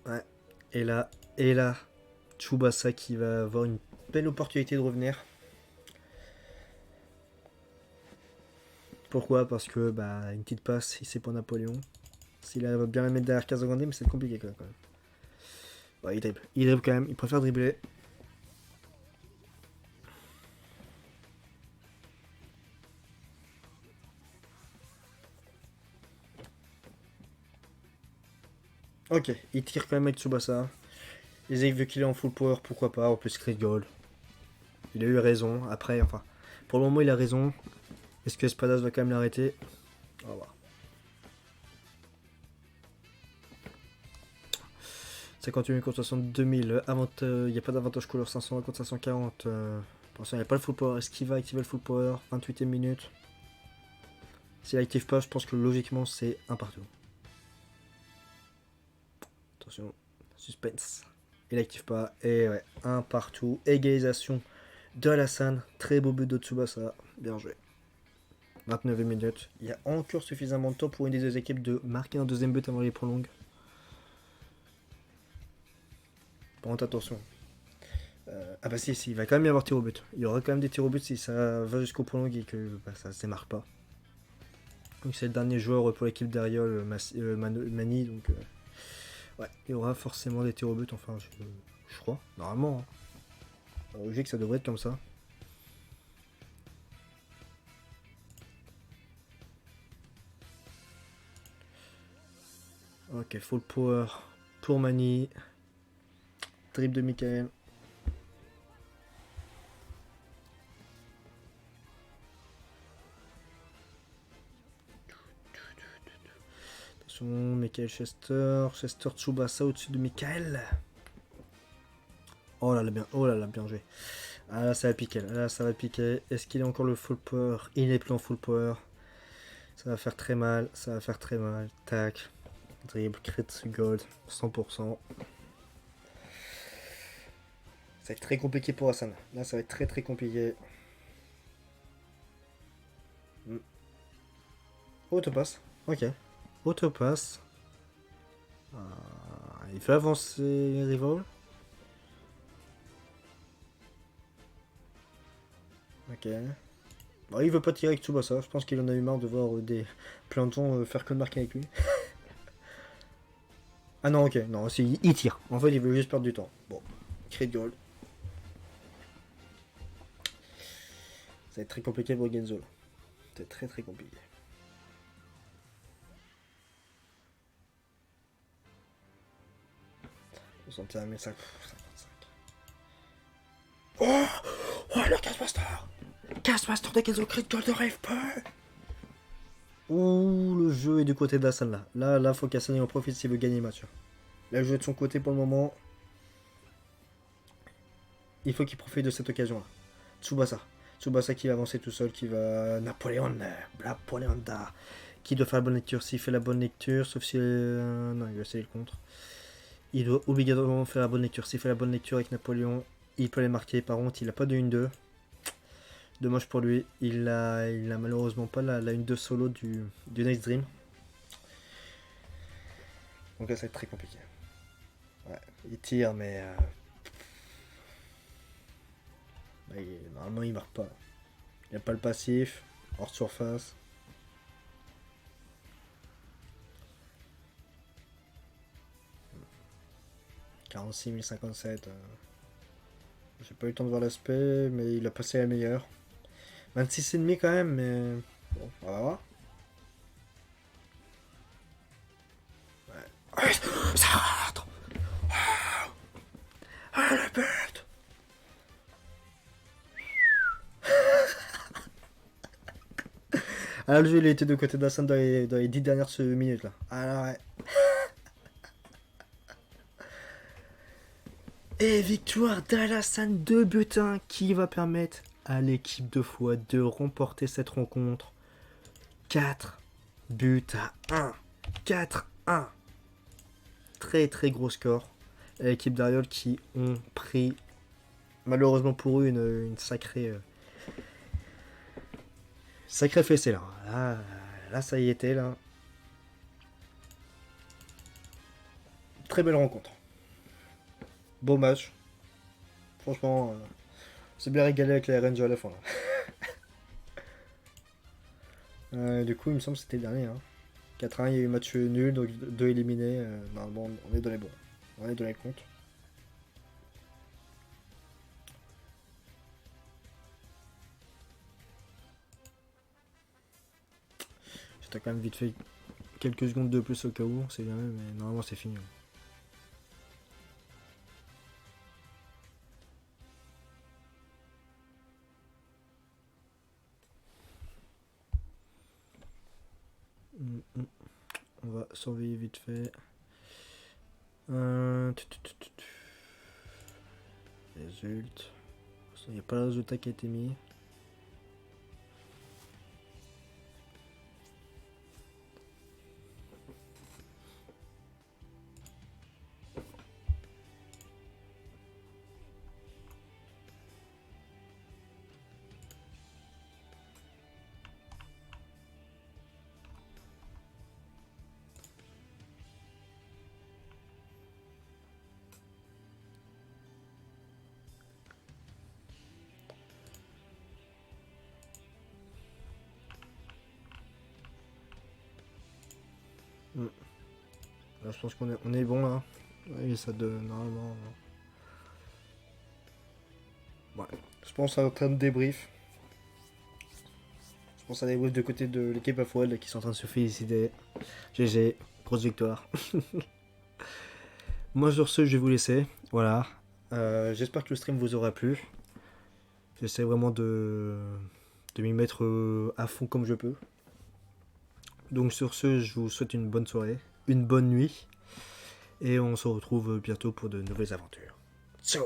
Ouais. Et là, Tsubasa qui va avoir une belle opportunité de revenir. Pourquoi? Parce que une petite passe ici pour Napoléon. S'il va bien la mettre derrière Kazagandé, mais c'est compliqué quand même. Ouais, il dribble quand même, il préfère dribbler. Ok, il tire quand même avec Tsubasa. Les vu qu'il est en full power, pourquoi pas, en plus crit goal. Il a eu raison, après, enfin, pour le moment il a raison. Est-ce que Espadas va quand même l'arrêter? On va voir. 58 000 contre 62 000. Il n'y a pas d'avantage couleur 500 contre 540. Attention, il n'y a pas le full power. Est-ce qu'il va activer le full power? 28e minute. S'il n'active pas, je pense que logiquement c'est un partout. Attention, suspense. Il n'active pas. Et ouais, un partout. Égalisation de Alassane. Très beau but de Tsubasa. Bien joué. 29e minute. Il y a encore suffisamment de temps pour une des deux équipes de marquer un deuxième but avant les prolongues. Par contre, attention. Ah bah si, il va quand même y avoir tir au but. Il y aura quand même des tirs au but si ça va jusqu'au prolongue et que ça ne démarre pas. Donc c'est le dernier joueur pour l'équipe d'Ariol, Mani. Donc ouais, il y aura forcément des tirs au but. Enfin, je crois. Normalement. Hein. Logique, ça devrait être comme ça. Ok, full power pour Mani. Dribble de Michael. Attention, Michael Chester. Chester Tsubasa au-dessus de Michael. Oh là là, bien, oh là là, bien joué. Ah là, ça va piquer. Là, ça va piquer. Est-ce qu'il est encore le full power? Il n'est plus en full power. Ça va faire très mal. Ça va faire très mal. Tac. Dribble, crit, gold. 100%. Ça va être très compliqué pour Hassan. Là, ça va être très très compliqué. Autopass. Ok. Autopass. Il fait avancer Rival. Ok. Bon, il veut pas tirer avec Tsubasa. Je pense qu'il en a eu marre de voir des plantons faire que de marquer avec lui. Ah non, ok. Non, il tire. En fait, il veut juste perdre du temps. Bon. Crit gold. Ça va être très compliqué pour Genzo. C'est très très compliqué. $61 55. Oh, oh le Castmaster. Castmaster de Genzo, crit gold de rêve peu. Ouh, le jeu est du côté d'Hassan là. Là, faut qu'Hassan en profite s'il veut gagner le match. Là, le jeu est de son côté pour le moment. Il faut qu'il profite de cette occasion-là. Tsubasa qui va avancer tout seul, qui va... Napoléon da. Qui doit faire la bonne lecture. S'il fait la bonne lecture, sauf si... non, il va essayer le contre. Il doit obligatoirement faire la bonne lecture. S'il fait la bonne lecture avec Napoléon, il peut les marquer. Par contre, il n'a pas de 1-2. Dommage pour lui. Il a malheureusement pas la 1-2 solo du Next Dream. Donc là, ça va être très compliqué. Ouais, il tire, mais... normalement, il marque pas. Il n'y a pas le passif. Hors surface. « 46 057. J'ai pas eu le temps de voir l'aspect, mais il a passé la meilleure. 26,5 quand même, mais... Bon, on va voir. Ouais. Ça rentre. Ah, le but. Ah, le jeu, il a été de côté d'Hassan dans les 10 dernières minutes, là. Ah là, ouais. Et victoire d'Alassane 2-1 qui va permettre à l'équipe de Foix de remporter cette rencontre. 4-1. 4-1. Très très gros score. L'équipe d'Ariol qui ont pris, malheureusement pour eux, une sacrée... sacrée fessée là. Là, ça y était là. Très belle rencontre. Beau match. Franchement, c'est bien régalé avec les RNG à la fin. Du coup, il me semble que c'était le dernier. 4-1, il y a eu match nul, donc 2 éliminés. Normalement, on est dans les bons. On est dans les comptes. J'étais quand même vite fait quelques secondes de plus au cas où, c'est bien, mais normalement c'est fini. On va surveiller vite fait. Résultat. Il n'y a pas le résultat qui a été mis. Là, je pense qu'on est bon là. Oui, ça de normalement. Ouais. Je pense à un train de débrief. Je pense à des débriefs de côté de l'équipe à Fouad qui sont en train de se féliciter. GG. Grosse victoire. Moi sur ce, je vais vous laisser. Voilà. J'espère que le stream vous aura plu. J'essaie vraiment de m'y mettre à fond comme je peux. Donc sur ce, je vous souhaite une bonne soirée, une bonne nuit. Et on se retrouve bientôt pour de nouvelles aventures. Ciao!